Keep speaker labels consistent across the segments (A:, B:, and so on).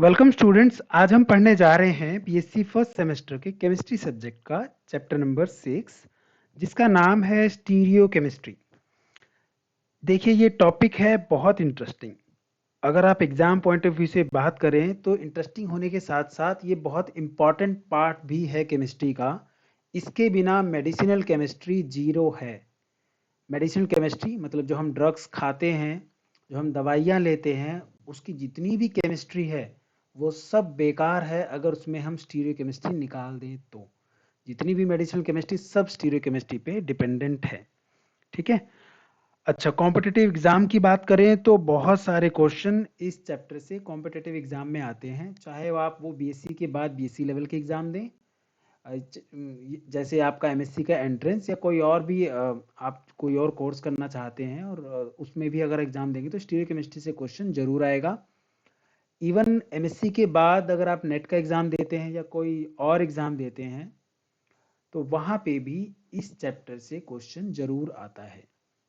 A: Welcome students. आज हम पढ़ने जा रहे हैं बीएससी फर्स्ट सेमेस्टर के केमिस्ट्री सब्जेक्ट का चैप्टर नंबर 6 जिसका नाम है स्टीरियो केमिस्ट्री। देखिए ये टॉपिक है बहुत इंटरेस्टिंग। अगर आप एग्जाम पॉइंट ऑफ व्यू से बात करें तो इंटरेस्टिंग होने के साथ साथ ये बहुत इंपॉर्टेंट पार्ट भी है केमिस्ट्री का। इसके बिना मेडिसिनल केमिस्ट्री जीरो है। मेडिसिनल केमिस्ट्री मतलब जो हम ड्रग्स खाते हैं, जो हम दवाइयाँ लेते हैं, उसकी जितनी भी केमिस्ट्री है वो सब बेकार है अगर उसमें हम स्टीरियो केमिस्ट्री निकाल दें तो। जितनी भी मेडिसिनल केमिस्ट्री सब स्टीरियो केमिस्ट्री पे डिपेंडेंट है। ठीक है। अच्छा, कॉम्पिटिटिव एग्जाम की बात करें तो बहुत सारे क्वेश्चन इस चैप्टर से कॉम्पिटिटिव एग्जाम में आते हैं, चाहे आप वो बीएससी के बाद बीएससी लेवल के एग्जाम दें, जैसे आपका एमएससी का एंट्रेंस या कोई और भी आप कोई और कोर्स करना चाहते हैं और उसमें भी अगर एग्जाम देंगे तो स्टीरियो केमिस्ट्री से क्वेश्चन जरूर आएगा। इवन एमएससी के बाद अगर आप नेट का एग्जाम देते हैं या कोई और एग्जाम देते हैं तो वहां पे भी इस चैप्टर से क्वेश्चन जरूर आता है।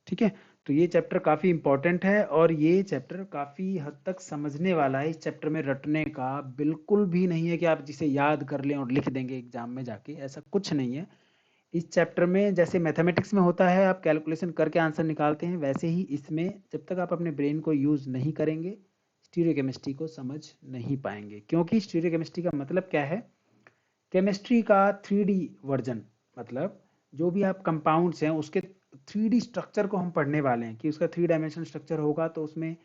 A: ठीक है। तो ये चैप्टर काफी इंपॉर्टेंट है और ये चैप्टर काफी हद तक समझने वाला है। इस चैप्टर में रटने का बिल्कुल भी नहीं है कि आप जिसे याद कर लें और लिख देंगे एग्जाम में जाके, ऐसा कुछ नहीं है। इस चैप्टर में जैसे मैथमेटिक्स में होता है आप कैलकुलेशन करके आंसर निकालते हैं, वैसे ही इसमें जब तक आप अपने ब्रेन को यूज नहीं करेंगे स्टीरियो केमिस्ट्री को समझ नहीं पाएंगे। क्योंकि स्टीरियो केमिस्ट्री का मतलब क्या है? केमिस्ट्री का 3D वर्जन, मतलब जो भी आप कंपाउंड्स हैं उसके 3D स्ट्रक्चर को हम पढ़ने वाले हैं कि उसका 3 डायमेंशनल स्ट्रक्चर होगा तो उसमें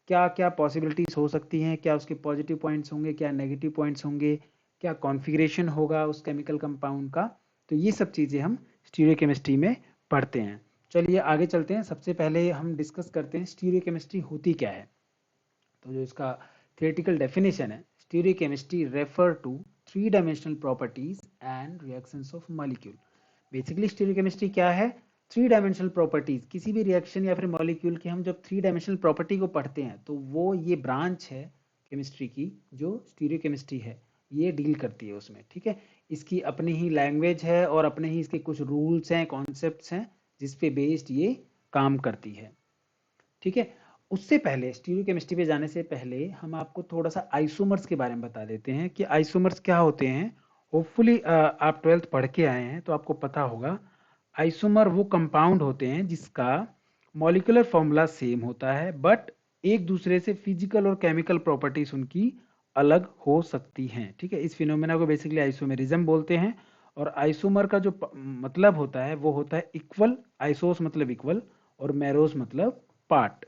A: क्या क्या पॉसिबिलिटीज हो सकती हैं, क्या उसके पॉजिटिव पॉइंट्स होंगे, क्या नेगेटिव पॉइंट्स होंगे, क्या कॉन्फ़िगरेशन होगा उस केमिकल कंपाउंड का। तो ये सब चीज़ें हम स्टीरियो केमिस्ट्री में पढ़ते हैं। चलिए आगे चलते हैं। सबसे पहले हम डिस्कस करते हैं स्टीरियो केमिस्ट्री होती क्या है। तो जो इसका थियोरेटिकल डेफिनेशन है, stereochemistry refer to 3 dimensional properties and reactions of molecule. Basically stereochemistry क्या है? 3 डायमेंशनल प्रॉपर्टीज, किसी भी रिएक्शन या फिर मॉलिक्यूल की हम जब 3 डायमेंशनल प्रॉपर्टी को पढ़ते हैं तो वो ये ब्रांच है केमिस्ट्री की जो स्टीरियो केमिस्ट्री है, ये डील करती है उसमें। ठीक है। इसकी अपनी ही लैंग्वेज है और अपने ही इसके कुछ रूल्स हैं, कॉन्सेप्ट्स हैं जिस पे बेस्ड ये काम करती है। ठीक है। उससे पहले स्टीरियो केमिस्ट्री पे जाने से पहले हम आपको थोड़ा सा आइसोमर्स के बारे में बता देते हैं कि आइसोमर्स क्या होते हैं। होपफुली आप 12th पढ़ के आए हैं तो आपको पता होगा। आइसोमर वो कंपाउंड होते हैं जिसका मॉलिक्यूलर फॉर्मूला सेम होता है बट एक दूसरे से फिजिकल और केमिकल प्रॉपर्टीज उनकी अलग हो सकती हैं। ठीक है। इस फिनोमेना को बेसिकली आइसोमेरिज्म बोलते हैं। और आइसोमर का जो मतलब होता है वो होता है इक्वल। आइसोस मतलब इक्वल और मेरोस मतलब पार्ट।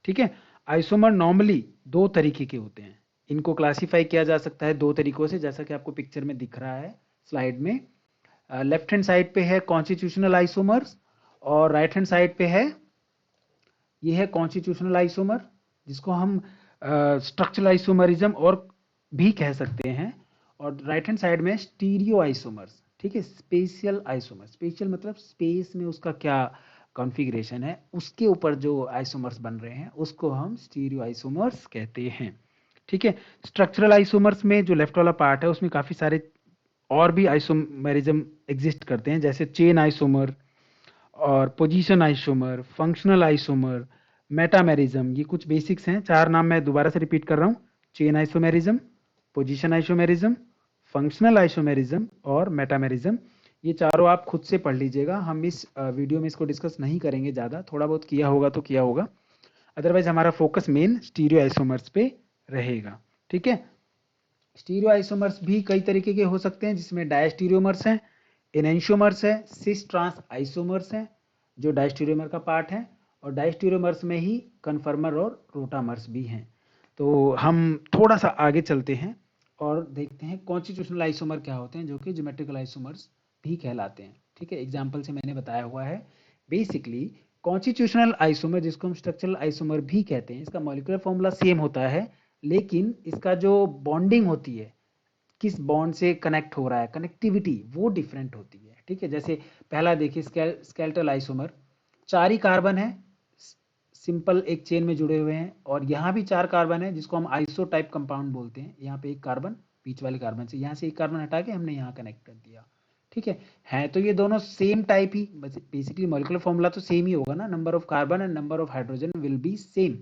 A: ठीक है। आइसोमर नॉर्मली दो तरीके के होते हैं। इनको क्लासिफाई किया जा सकता है दो तरीकों से, जैसा कि आपको पिक्चर में दिख रहा है स्लाइड में। लेफ्ट हैंड साइड पे है कॉन्स्टिट्यूशनल आइसोमर्स और राइट हैंड साइड पे है, ये है कॉन्स्टिट्यूशनल आइसोमर जिसको हम स्ट्रक्चरल आइसोमरिज्म और भी कह सकते हैं। और राइट हैंड साइड में स्टीरियो आइसोमर्स। ठीक है। स्पेशियल आइसोमर, स्पेशियल मतलब स्पेस में उसका क्या कॉन्फ़िगरेशन है, उसके ऊपर जो आइसोमर्स बन रहे हैं उसको हम स्टीरियो आइसोमर्स कहते हैं। ठीक है। स्ट्रक्चरल आइसोमर्स में जो लेफ्ट वाला पार्ट है उसमें काफ़ी सारे और भी आइसोमेरिज्म एग्जिस्ट करते हैं, जैसे चेन आइसोमर और position isomer, functional isomer, metamerism. ये कुछ बेसिक्स हैं। चार नाम मैं दोबारा से रिपीट कर रहा हूँ। Chain isomerism, position isomerism, functional isomerism और मेटामेरिज्म। ये चारों आप खुद से पढ़ लीजिएगा। हम इस वीडियो में इसको डिस्कस नहीं करेंगे ज़्यादा, थोड़ा बहुत किया होगा तो किया होगा, अदरवाइज हमारा फोकस मेन स्टीरियो आइसोमर्स पे रहेगा। ठीक है। स्टीरियो आइसोमर्स भी कई तरीके के हो सकते हैं जिसमें डायस्टीरियोमर्स हैं, एनेंशियोमर्स है, सिस ट्रांस आइसोमर्स हैं जो डायस्टीरियोमर का पार्ट है, और डायस्टीरियोमर्स में ही कन्फर्मर और रोटामर्स भी हैं। तो हम थोड़ा सा आगे चलते हैं और देखते हैं कॉन्स्टिट्यूशनल आइसोमर क्या होते हैं जो कि ज्योमेट्रिकल आइसोमर्स भी कहलाते हैं। ठीक है। एग्जाम्पल से मैंने बताया हुआ है। बेसिकली कॉन्स्टिट्यूशनल आइसोमर जिसको हम स्ट्रक्चरल आइसोमर भी कहते हैं, इसका मॉलिक्यूलर फॉर्मूला सेम होता है लेकिन इसका जो बॉन्डिंग होती है, किस बॉन्ड से कनेक्ट हो रहा है, कनेक्टिविटी वो डिफरेंट होती है। ठीक है। जैसे पहला देखिए स्केलेटल आइसोमर, 4 ही कार्बन है, सिंपल एक चेन में जुड़े हुए हैं, और यहाँ भी 4 कार्बन है जिसको हम आइसो टाइप कंपाउंड बोलते हैं। यहाँ पे एक कार्बन बीच वाले कार्बन से, यहाँ से एक कार्बन हटा के हमने यहाँ कनेक्ट कर दिया। ठीक है तो ये दोनों सेम टाइप ही, बेसिकली मॉलिक्यूलर फॉर्मूला तो सेम ही होगा ना, number of carbon and number of hydrogen will be same.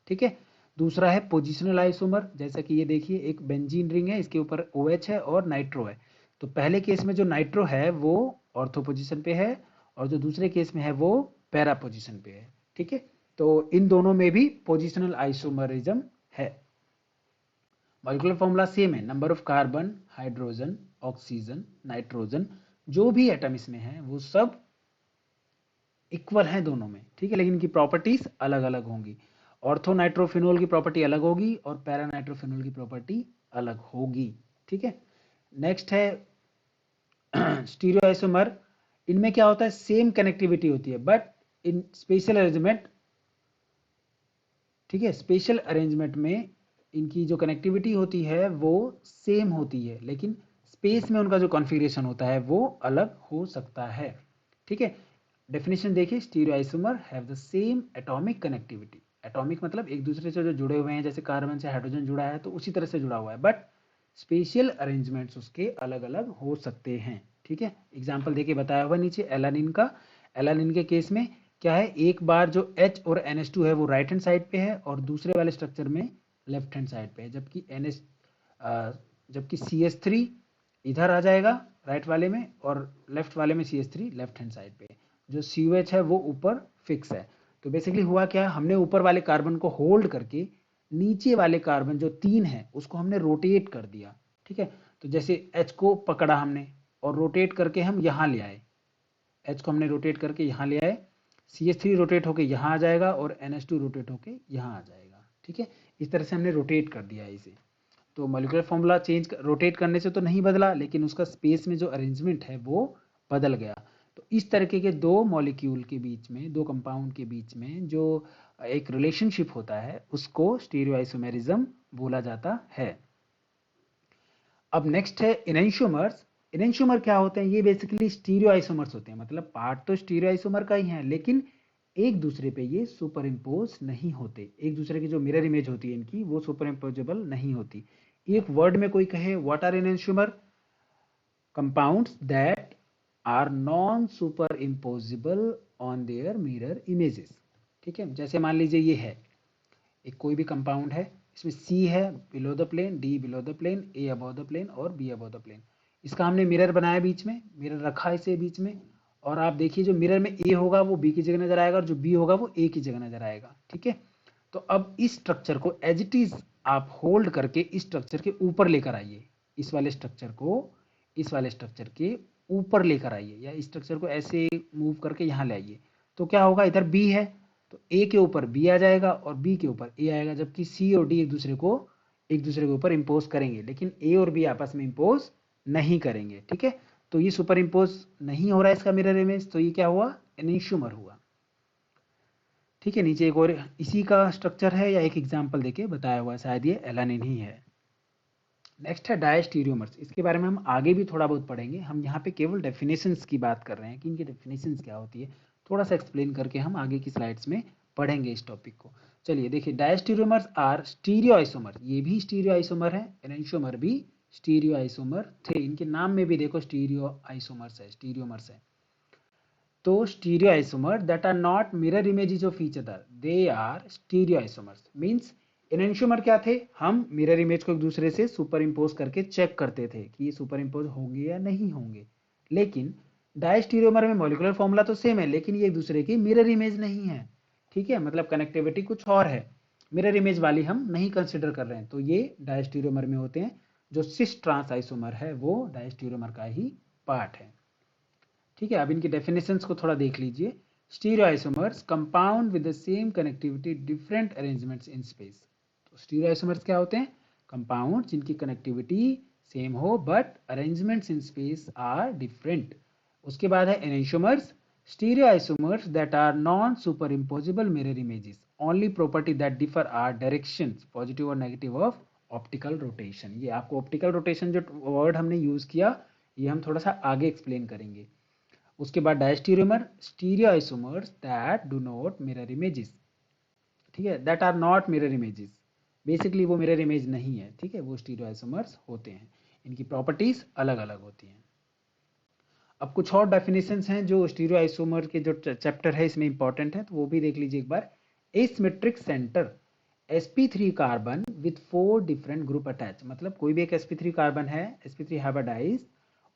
A: ठीक है। दूसरा है पोजिशनल आइसोमर, जैसा कि ये देखिए एक बेंजीन रिंग है, इसके ऊपर OH है और नाइट्रो है। तो पहले केस में जो नाइट्रो है वो ऑर्थो पोजीशन पे है और जो दूसरे केस में है वो पैरा पोजीशन पे है। ठीक है, तो इन दोनों में भी पोजिशनल आइसोमरिज्म है। मॉलिक्यूलर फॉर्मूला सेम है, number of carbon, hydrogen, oxygen, nitrogen, जो भी एटम इसमें है वो सब इक्वल हैं दोनों में। ठीक है, लेकिन इनकी प्रॉपर्टीज अलग अलग होंगी। ऑर्थो नाइट्रोफिनोल की प्रॉपर्टी अलग होगी और पैरा नाइट्रोफिनोल की प्रॉपर्टी अलग होगी। ठीक है, नेक्स्ट है स्टीरियो आइसोमर। इनमें क्या होता है, सेम कनेक्टिविटी होती है बट इन स्पेशल अरेंजमेंट। ठीक है, स्पेशल अरेंजमेंट में इनकी जो कनेक्टिविटी होती है वो सेम होती है, लेकिन स्पेस में उनका जो कॉन्फ़िगरेशन होता है वो अलग हो सकता है। ठीक है, डेफिनेशन देखिए, stereo isomer have the same atomic connectivity. Atomic मतलब एक दूसरे से जो जुड़े हुए हैं, जैसे कार्बन से हाइड्रोजन जुड़ा है तो उसी तरह से जुड़ा हुआ है, बट स्पेशल अरेंजमेंट्स उसके अलग अलग हो सकते हैं। ठीक है, एग्जाम्पल देके बताया हुआ नीचे एलानिन का। एलानिन के केस में क्या है, एक बार जो H और NH2 है वो राइट हैंड साइड पे है और दूसरे वाले स्ट्रक्चर में लेफ्ट हैंड साइड पे है, जबकि CH3 इधर आ जाएगा राइट वाले में और लेफ्ट वाले में CH3 लेफ्ट हैंड साइड पे। जो COH है वो ऊपर फिक्स है। तो बेसिकली हुआ क्या, हमने ऊपर वाले कार्बन को होल्ड करके नीचे वाले कार्बन जो 3 है उसको हमने रोटेट कर दिया। ठीक है, तो जैसे H को पकड़ा हमने और रोटेट करके हम यहाँ ले आए, H को हमने रोटेट करके यहाँ ले आए, CH3 रोटेट होके यहाँ आ जाएगा और NH2 रोटेट होके यहाँ आ जाएगा। ठीक है, इस तरह से हमने रोटेट कर दिया है इसे। तो मॉलिक्यूलर फॉर्मूला रोटेट करने से तो नहीं बदला, लेकिन उसका स्पेस में जो अरेंजमेंट है वो बदल गया। तो इस तरीके के दो मॉलिक्यूल के बीच में, दो कंपाउंड के बीच में जो एक रिलेशनशिप होता है उसको स्टीरियो आइसोमेरिज्म बोला जाता है। अब नेक्स्ट है इनेंशियोमर्स। इनेंशियोमर क्या होते हैं, ये बेसिकली स्टीरियो आइसोमर्स होते हैं, मतलब पार्ट तो स्टीरियो आइसोमर का ही है लेकिन एक दूसरे पे ये सुपर इम्पोज नहीं होते। एक दूसरे की जो मिरर इमेज होती है इनकी वो सुपर इम्पोजेबल नहीं होती। एक वर्ड में कोई कहे what are enantiomer, compounds that are non super imposable on their mirror images. ठीक है, जैसे मान लीजिए ये है एक कोई भी कंपाउंड है, इसमें C है below the plane, D below the plane, A above the plane और B अबव द प्लेन। इसका हमने मिरर बनाया, बीच में मिरर रखा है इसे बीच में, और आप देखिए जो मिरर में A होगा वो B की जगह नजर आएगा और जो B होगा वो A की जगह नजर आएगा। ठीक है, तो अब इस स्ट्रक्चर को एज इट इज आप होल्ड करके इस स्ट्रक्चर के ऊपर लेकर आइए, इस वाले स्ट्रक्चर को इस वाले स्ट्रक्चर के ऊपर लेकर आइए, या इस स्ट्रक्चर को ऐसे मूव करके यहाँ ले आइए। तो क्या होगा, इधर B है तो A के ऊपर B आ जाएगा और B के ऊपर A आएगा, जबकि C और D एक दूसरे के ऊपर इंपोज करेंगे, लेकिन A और B आपस में इंपोज नहीं करेंगे। ठीक है, तो ये सुपर इंपोज नहीं हो रहा है इसका मिरर इमेज, तो ये क्या हुआ, एनेंशियोमर हुआ। ठीक है, नीचे एक और इसी का स्ट्रक्चर है या एक एग्जांपल देके बताया हुआ है, शायद ये एलानिन ही है। नेक्स्ट है डायस्टीरियोमर्स। इसके बारे में हम आगे भी थोड़ा बहुत पढ़ेंगे, हम यहाँ पे केवल डेफिनेशंस की बात कर रहे हैं कि इनकी डेफिनेशंस क्या होती है, थोड़ा सा एक्सप्लेन करके हम आगे की स्लाइड्स में पढ़ेंगे इस टॉपिक को। चलिए देखिए, डायस्टीरियोमर्स आर स्टीरियो आइसोमर, ये भी स्टीरियो आइसोमर है, एनेंशियोमर भी स्टीरियो आइसोमर थे, इनके नाम में भी देखो स्टीरियो आइसोमर्स है, स्टीरियोमर्स है। तो stereoisomer that are not mirror images of each other, they are stereoisomers. Means enantiomer क्या थे, हम मिरर इमेज को एक दूसरे से सुपर इम्पोज करके चेक करते थे कि ये सुपर इम्पोज होंगे या नहीं होंगे। लेकिन डायस्टीरियोमर में मॉलिक्यूलर फॉर्मूला तो सेम है लेकिन ये एक दूसरे की मिरर इमेज नहीं है। ठीक है, मतलब कनेक्टिविटी कुछ और है, मिरर इमेज वाली हम नहीं कंसिडर कर रहे हैं, तो ये डायस्टीरियोमर में होते हैं। जो सिस ट्रांस आइसोमर है वो डायस्टीरियोमर का ही पार्ट है। ठीक है, अब इनकी डेफिनेशंस को थोड़ा देख लीजिए। Stereoisomers compound with the same connectivity different arrangements in space. तो स्टीरियो आइसोमर्स क्या होते हैं, कंपाउंड जिनकी कनेक्टिविटी सेम हो but arrangements in space are different. उसके बाद है enantiomers, stereoisomers that are non super imposable mirror images, only property that differ are directions positive और नेगेटिव ऑफ ऑप्टिकल रोटेशन। ये आपको ऑप्टिकल रोटेशन जो word हमने use किया ये हम थोड़ा सा आगे एक्सप्लेन करेंगे। उसके बाद diastereomer, stereoisomers that do not mirror images. ठीक है, that are not mirror images, basically वो मिरर इमेज नहीं है। ठीक है, वो स्टीरियो आइसोमर्स होते हैं, इनकी प्रॉपर्टीज अलग अलग होती हैं। अब कुछ और डेफिनेशंस हैं जो स्टीरियो आइसोमर के जो चैप्टर है इसमें इंपॉर्टेंट है, तो वो भी देख लीजिए एक बार। Asymmetric centre, sp3 carbon with 4 different group attach, मतलब कोई भी एक sp3 कार्बन है, sp3 हाइब्रिडाइज,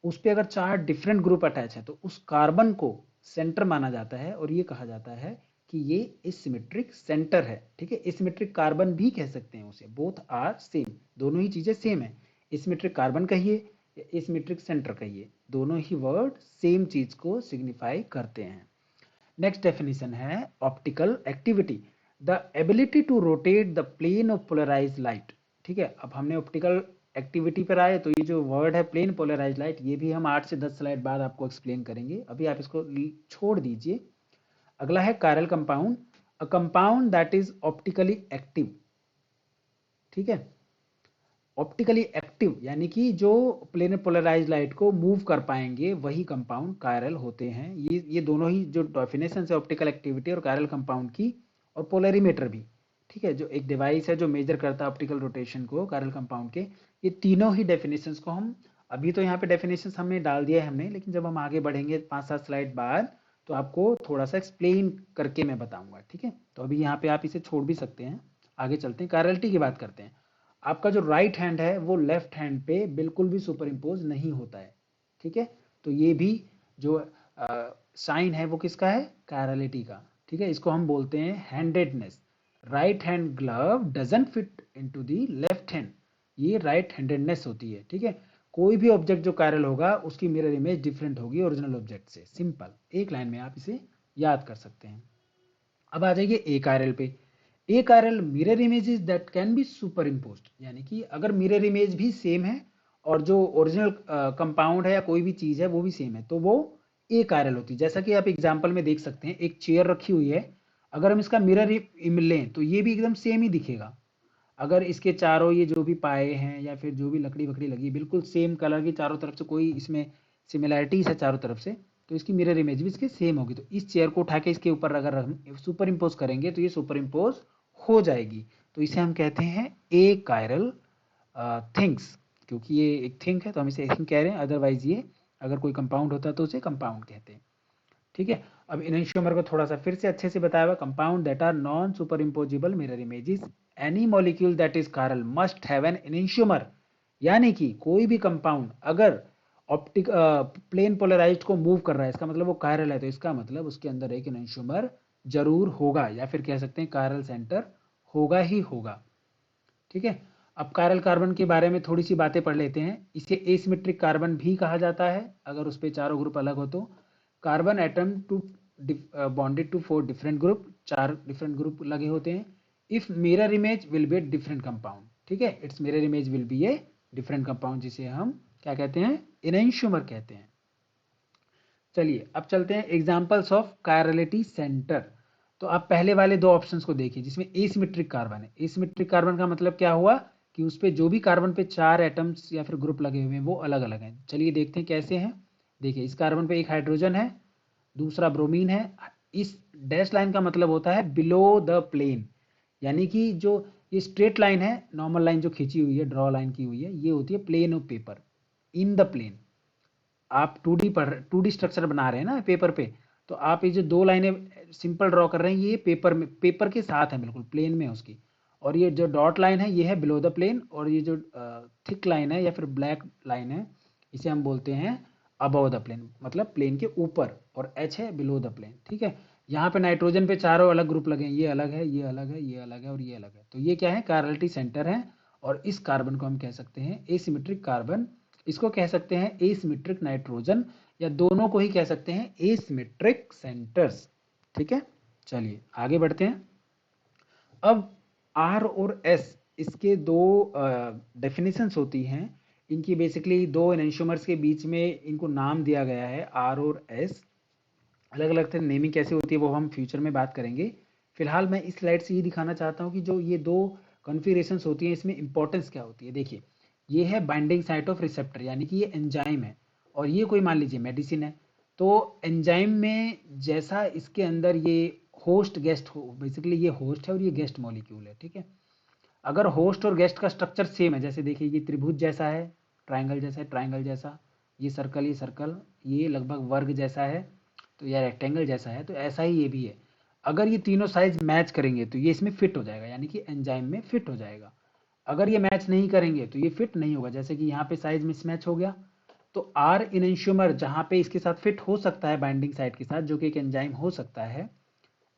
A: उस पे अगर 4 डिफरेंट ग्रुप अटैच है तो उस कार्बन को सेंटर माना जाता है और ये कहा जाता है कि ये एसिमेट्रिक सेंटर है। ठीक है, एसिमेट्रिक कार्बन भी कह सकते हैं उसे, बोथ आर सेम, दोनों ही चीजें सेम है। एसिमेट्रिक कार्बन कहिए या एसिमेट्रिक सेंटर कहिए, दोनों ही वर्ड सेम चीज को सिग्निफाई करते हैं। नेक्स्ट डेफिनेशन है optical activity, the ability to rotate the plane of polarise light. ठीक है, अब हमने ऑप्टिकल एक्टिविटी पर आए तो ये जो वर्ड है प्लेन पोलराइज लाइट, ये भी हम 8 से 10 स्लाइड बाद आपको एक्सप्लेन करेंगे, अभी आप इसको छोड़ दीजिए। अगला है chiral compound, a compound that is optically active. ठीक है, ऑप्टिकली एक्टिव यानी कि जो प्लेन पोलराइज लाइट को मूव कर पाएंगे वही कंपाउंड कायरल होते हैं। ये दोनों ही जो डेफिनेशन है ऑप्टिकल एक्टिविटी और कायरल कंपाउंड की, और पोलरीमीटर भी, ठीक है, जो एक डिवाइस है जो मेजर करता है ऑप्टिकल रोटेशन को कायरल कंपाउंड के, ये तीनों ही डेफिनेशंस को हम अभी तो यहाँ पे डेफिनेशंस हमने डाल दिया है हमने, लेकिन जब हम आगे बढ़ेंगे 5-7 स्लाइड बाद तो आपको थोड़ा सा एक्सप्लेन करके मैं बताऊंगा। ठीक है, तो अभी यहाँ पे आप इसे छोड़ भी सकते हैं, आगे चलते हैं, कायरलिटी की बात करते हैं। आपका जो राइट हैंड है वो लेफ्ट हैंड पे बिल्कुल भी सुपर इम्पोज नहीं होता है। ठीक है, तो ये भी जो साइन है वो किसका है, कायरलिटी का। ठीक है, इसको हम बोलते हैं handedness, right hand glove doesn't fit into the left hand, ये राइट हैंडेडनेस होती है। ठीक है, कोई भी ऑब्जेक्ट जो कायरल होगा उसकी मिरर इमेज डिफरेंट होगी ओरिजिनल ऑब्जेक्ट से, सिंपल, एक लाइन में आप इसे याद कर सकते हैं। अब आ जाइए ए कायरल पे। Achiral mirror images that can be superimposed, यानी कि अगर मिरर इमेज भी सेम है और जो ओरिजिनल कंपाउंड है या कोई भी चीज है वो भी सेम है तो वो ए कायरल होती है। जैसा कि आप एग्जांपल में देख सकते हैं, एक चेयर रखी हुई है, अगर हम इसका मिरर लें तो ये भी एकदम सेम ही दिखेगा। अगर इसके चारों ये जो भी पाए हैं या फिर जो भी लकड़ी वकड़ी लगी बिल्कुल सेम कलर की चारों तरफ से, कोई इसमें सिमिलैरिटीज है चारों तरफ से, तो इसकी मिरर इमेज भी इसके सेम होगी। तो इस चेयर को उठा के इसके ऊपर अगर हम सुपर इम्पोज करेंगे तो ये सुपर इम्पोज हो जाएगी। तो इसे हम कहते हैं ए कायरल थिंग्स, क्योंकि ये एक थिंग है तो हम इसे थिंग कह रहे हैं, अदरवाइज ये अगर कोई कंपाउंड होता तो उसे कंपाउंड कहते हैं। ठीक है, अब इनशियोमर को थोड़ा सा फिर से अच्छे से बताया हुआ, compound that are non super imposable mirror images, any molecule that is chiral must have an enantiomer, यानी कि कोई भी कंपाउंड अगर ऑप्टिक प्लेन पोलराइज्ड को मूव कर रहा है इसका मतलब वो कायरल है, तो इसका मतलब उसके अंदर एक इनशियोमर जरूर होगा, या फिर कह सकते हैं कायरल सेंटर होगा ही होगा। ठीक है, अब कायरल कार्बन के बारे में थोड़ी सी बातें पढ़ लेते हैं। इसे एसिमेट्रिक कार्बन भी कहा जाता है अगर उस पे चारों ग्रुप अलग हो तो। Carbon atom to bonded to 4 different group, 4 different group लगे होते हैं। If mirror image will be a different compound, ठीक है, it's mirror image will be a different compound, जिसे हम क्या कहते हैं, इनैंशियोमर कहते हैं। चलिए अब चलते हैं एग्जांपल्स ऑफ कायरलिटी सेंटर। तो आप पहले वाले दो ऑप्शंस को देखिए जिसमें एसिमेट्रिक कार्बन है। एसिमेट्रिक कार्बन का मतलब क्या हुआ कि उस पे जो भी कार्बन पे 4 एटम्स या फिर ग्रुप लगे हुए हैं वो अलग अलग हैं। चलिए देखते हैं कैसे हैं। देखिए इस कार्बन पे एक हाइड्रोजन है, दूसरा ब्रोमीन है। इस डैश लाइन का मतलब होता है बिलो द प्लेन, यानी कि जो ये स्ट्रेट लाइन है, नॉर्मल लाइन जो खींची हुई है, ड्रॉ लाइन की हुई है, ये होती है plane of paper, in the plane. आप 2D स्ट्रक्चर बना रहे हैं ना पेपर पे, तो आप ये जो दो लाइनें सिंपल ड्रॉ कर रहे हैं ये पेपर में, पेपर के साथ है, बिल्कुल प्लेन में उसकी। और ये जो डॉट लाइन है ये है बिलो द प्लेन, और ये जो थिक लाइन है या फिर ब्लैक लाइन है इसे हम बोलते हैं अबव द प्लेन, मतलब प्लेन के ऊपर, और एच है बिलो द प्लेन। ठीक है, यहाँ पे नाइट्रोजन पे चारों अलग ग्रुप लगे हैं, ये अलग है, ये अलग है, ये अलग है और ये अलग है, तो ये क्या है, कायरलिटी सेंटर है। और इस कार्बन को हम कह सकते हैं एसिमेट्रिक कार्बन, इसको कह सकते हैं एसिमेट्रिक नाइट्रोजन, या दोनों को ही कह सकते हैं एसिमेट्रिक सेंटर्स। ठीक है, चलिए आगे बढ़ते हैं। अब आर और एस, इसके दो डेफिनेशंस होती हैं, इनकी बेसिकली दो एनंशियोमर्स के बीच में इनको नाम दिया गया है आर और एस। अलग अलग तरह नेमिंग कैसे होती है वो हम फ्यूचर में बात करेंगे। फिलहाल मैं इस स्लाइड से ये दिखाना चाहता हूँ कि जो ये दो कॉन्फ़िगरेशंस होती हैं इसमें इंपॉर्टेंस क्या होती है। देखिए ये है बाइंडिंग साइट ऑफ रिसेप्टर, यानी कि ये एंजाइम है, और ये कोई मान लीजिए मेडिसिन है। तो एंजाइम में जैसा इसके अंदर ये होस्ट गेस्ट हो, बेसिकली ये होस्ट है और ये गेस्ट मॉलिक्यूल है। ठीक है, अगर होस्ट और गेस्ट का स्ट्रक्चर सेम है, जैसे देखिए ये त्रिभुज जैसा है, ट्राइंगल जैसा है, ट्राइंगल जैसा, ये सर्कल, ये लगभग वर्ग जैसा है, तो यह रेक्टेंगल जैसा है, तो ऐसा ही ये भी है। अगर ये तीनों साइज मैच करेंगे तो ये इसमें फिट हो जाएगा, यानी कि एंजाइम में फिट हो जाएगा। अगर ये मैच नहीं करेंगे तो ये फिट नहीं होगा, जैसे कि यहाँ पे साइज मिसमैच हो गया। तो आर इनैंशियोमर जहाँ पे इसके साथ फिट हो सकता है बाइंडिंग साइट के साथ, जो कि एक एंजाइम हो सकता है,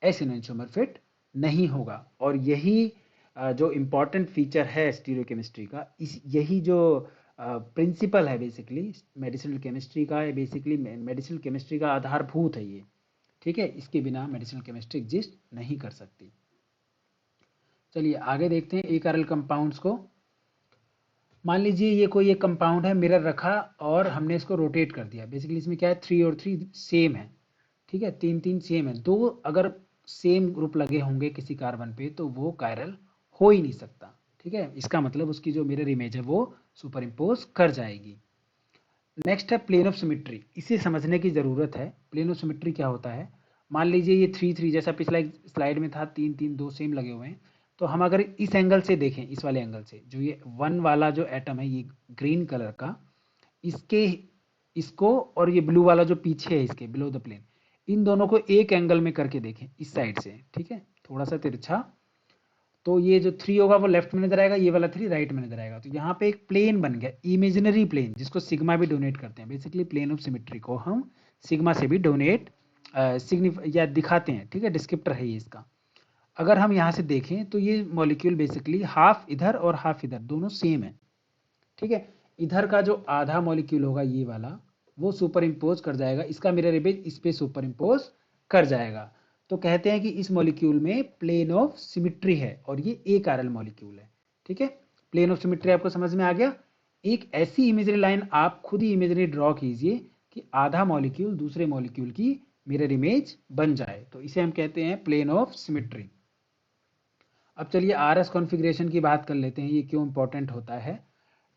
A: एस इनैंशियोमर फिट नहीं होगा। और यही जो इम्पॉर्टेंट फीचर है स्टीरियोकेमिस्ट्री का, इस यही जो प्रिंसिपल है बेसिकली मेडिसिनल केमिस्ट्री का, बेसिकली मेडिसिनल केमिस्ट्री का आधारभूत है ये। ठीक है, इसके बिना मेडिसिनल केमिस्ट्री एग्जिस्ट नहीं कर सकती। चलिए आगे देखते हैं एकार्यल कंपाउंड्स को। मान लीजिए ये कोई एक कंपाउंड है, मिरर रखा और हमने इसको रोटेट कर दिया। बेसिकली इसमें क्या है, 3 और 3 सेम है। ठीक है, 3 3 सेम है। दो अगर सेम ग्रुप लगे होंगे किसी कार्बन पे तो वो कायरल हो ही नहीं सकता। ठीक है, इसका मतलब उसकी जो मिरर इमेज है वो सुपर इम्पोज कर जाएगी। नेक्स्ट है प्लेन ऑफ सिमिट्री। इसे समझने की जरूरत है। प्लेन ऑफ सिमिट्री क्या होता है, मान लीजिए ये 3 3 जैसा पिछला स्लाइड में था, 3 3 दो सेम लगे हुए हैं। तो हम अगर इस एंगल से देखें, इस वाले एंगल से, जो ये 1 वाला जो एटम है ये ग्रीन कलर का, इसके इसको और ये ब्लू वाला जो पीछे है इसके बिलो द प्लेन, इन दोनों को एक एंगल में करके देखें इस साइड से। ठीक है, थोड़ा सा तिरछा। तो ये जो 3 होगा वो लेफ्ट में नजर आएगा, ये वाला 3 राइट में नजर आएगा। तो यहाँ पे एक प्लेन बन गया, इमेजिनरी प्लेन, जिसको सिग्मा भी डोनेट करते हैं। बेसिकली प्लेन ऑफ सिमेट्री को हम सिग्मा से भी डोनेट या दिखाते हैं। ठीक है, डिस्क्रिप्टर है ये इसका। अगर हम यहाँ से देखें तो ये मॉलिक्यूल बेसिकली हाफ इधर और हाफ इधर दोनों सेम है। ठीक है, इधर का जो आधा मॉलिक्यूल होगा ये वाला, वो सुपर इम्पोज कर जाएगा, इसका मिरर इमेज इस पे सुपर इम्पोज कर जाएगा। तो कहते हैं कि इस मॉलिक्यूल में प्लेन ऑफ सिमिट्री है और ये एक आरएल मॉलिक्यूल है। ठीक है, प्लेन ऑफ सिमिट्री आपको समझ में आ गया। एक ऐसी इमेजरी लाइन आप खुद ही इमेजरी ड्रॉ कीजिए कि आधा मॉलिक्यूल दूसरे मॉलिक्यूल की मिरर इमेज बन जाए, तो इसे हम कहते हैं प्लेन ऑफ सिमिट्री। अब चलिए आरएस कॉन्फ़िगरेशन की बात कर लेते हैं, ये क्यों इंपॉर्टेंट होता है।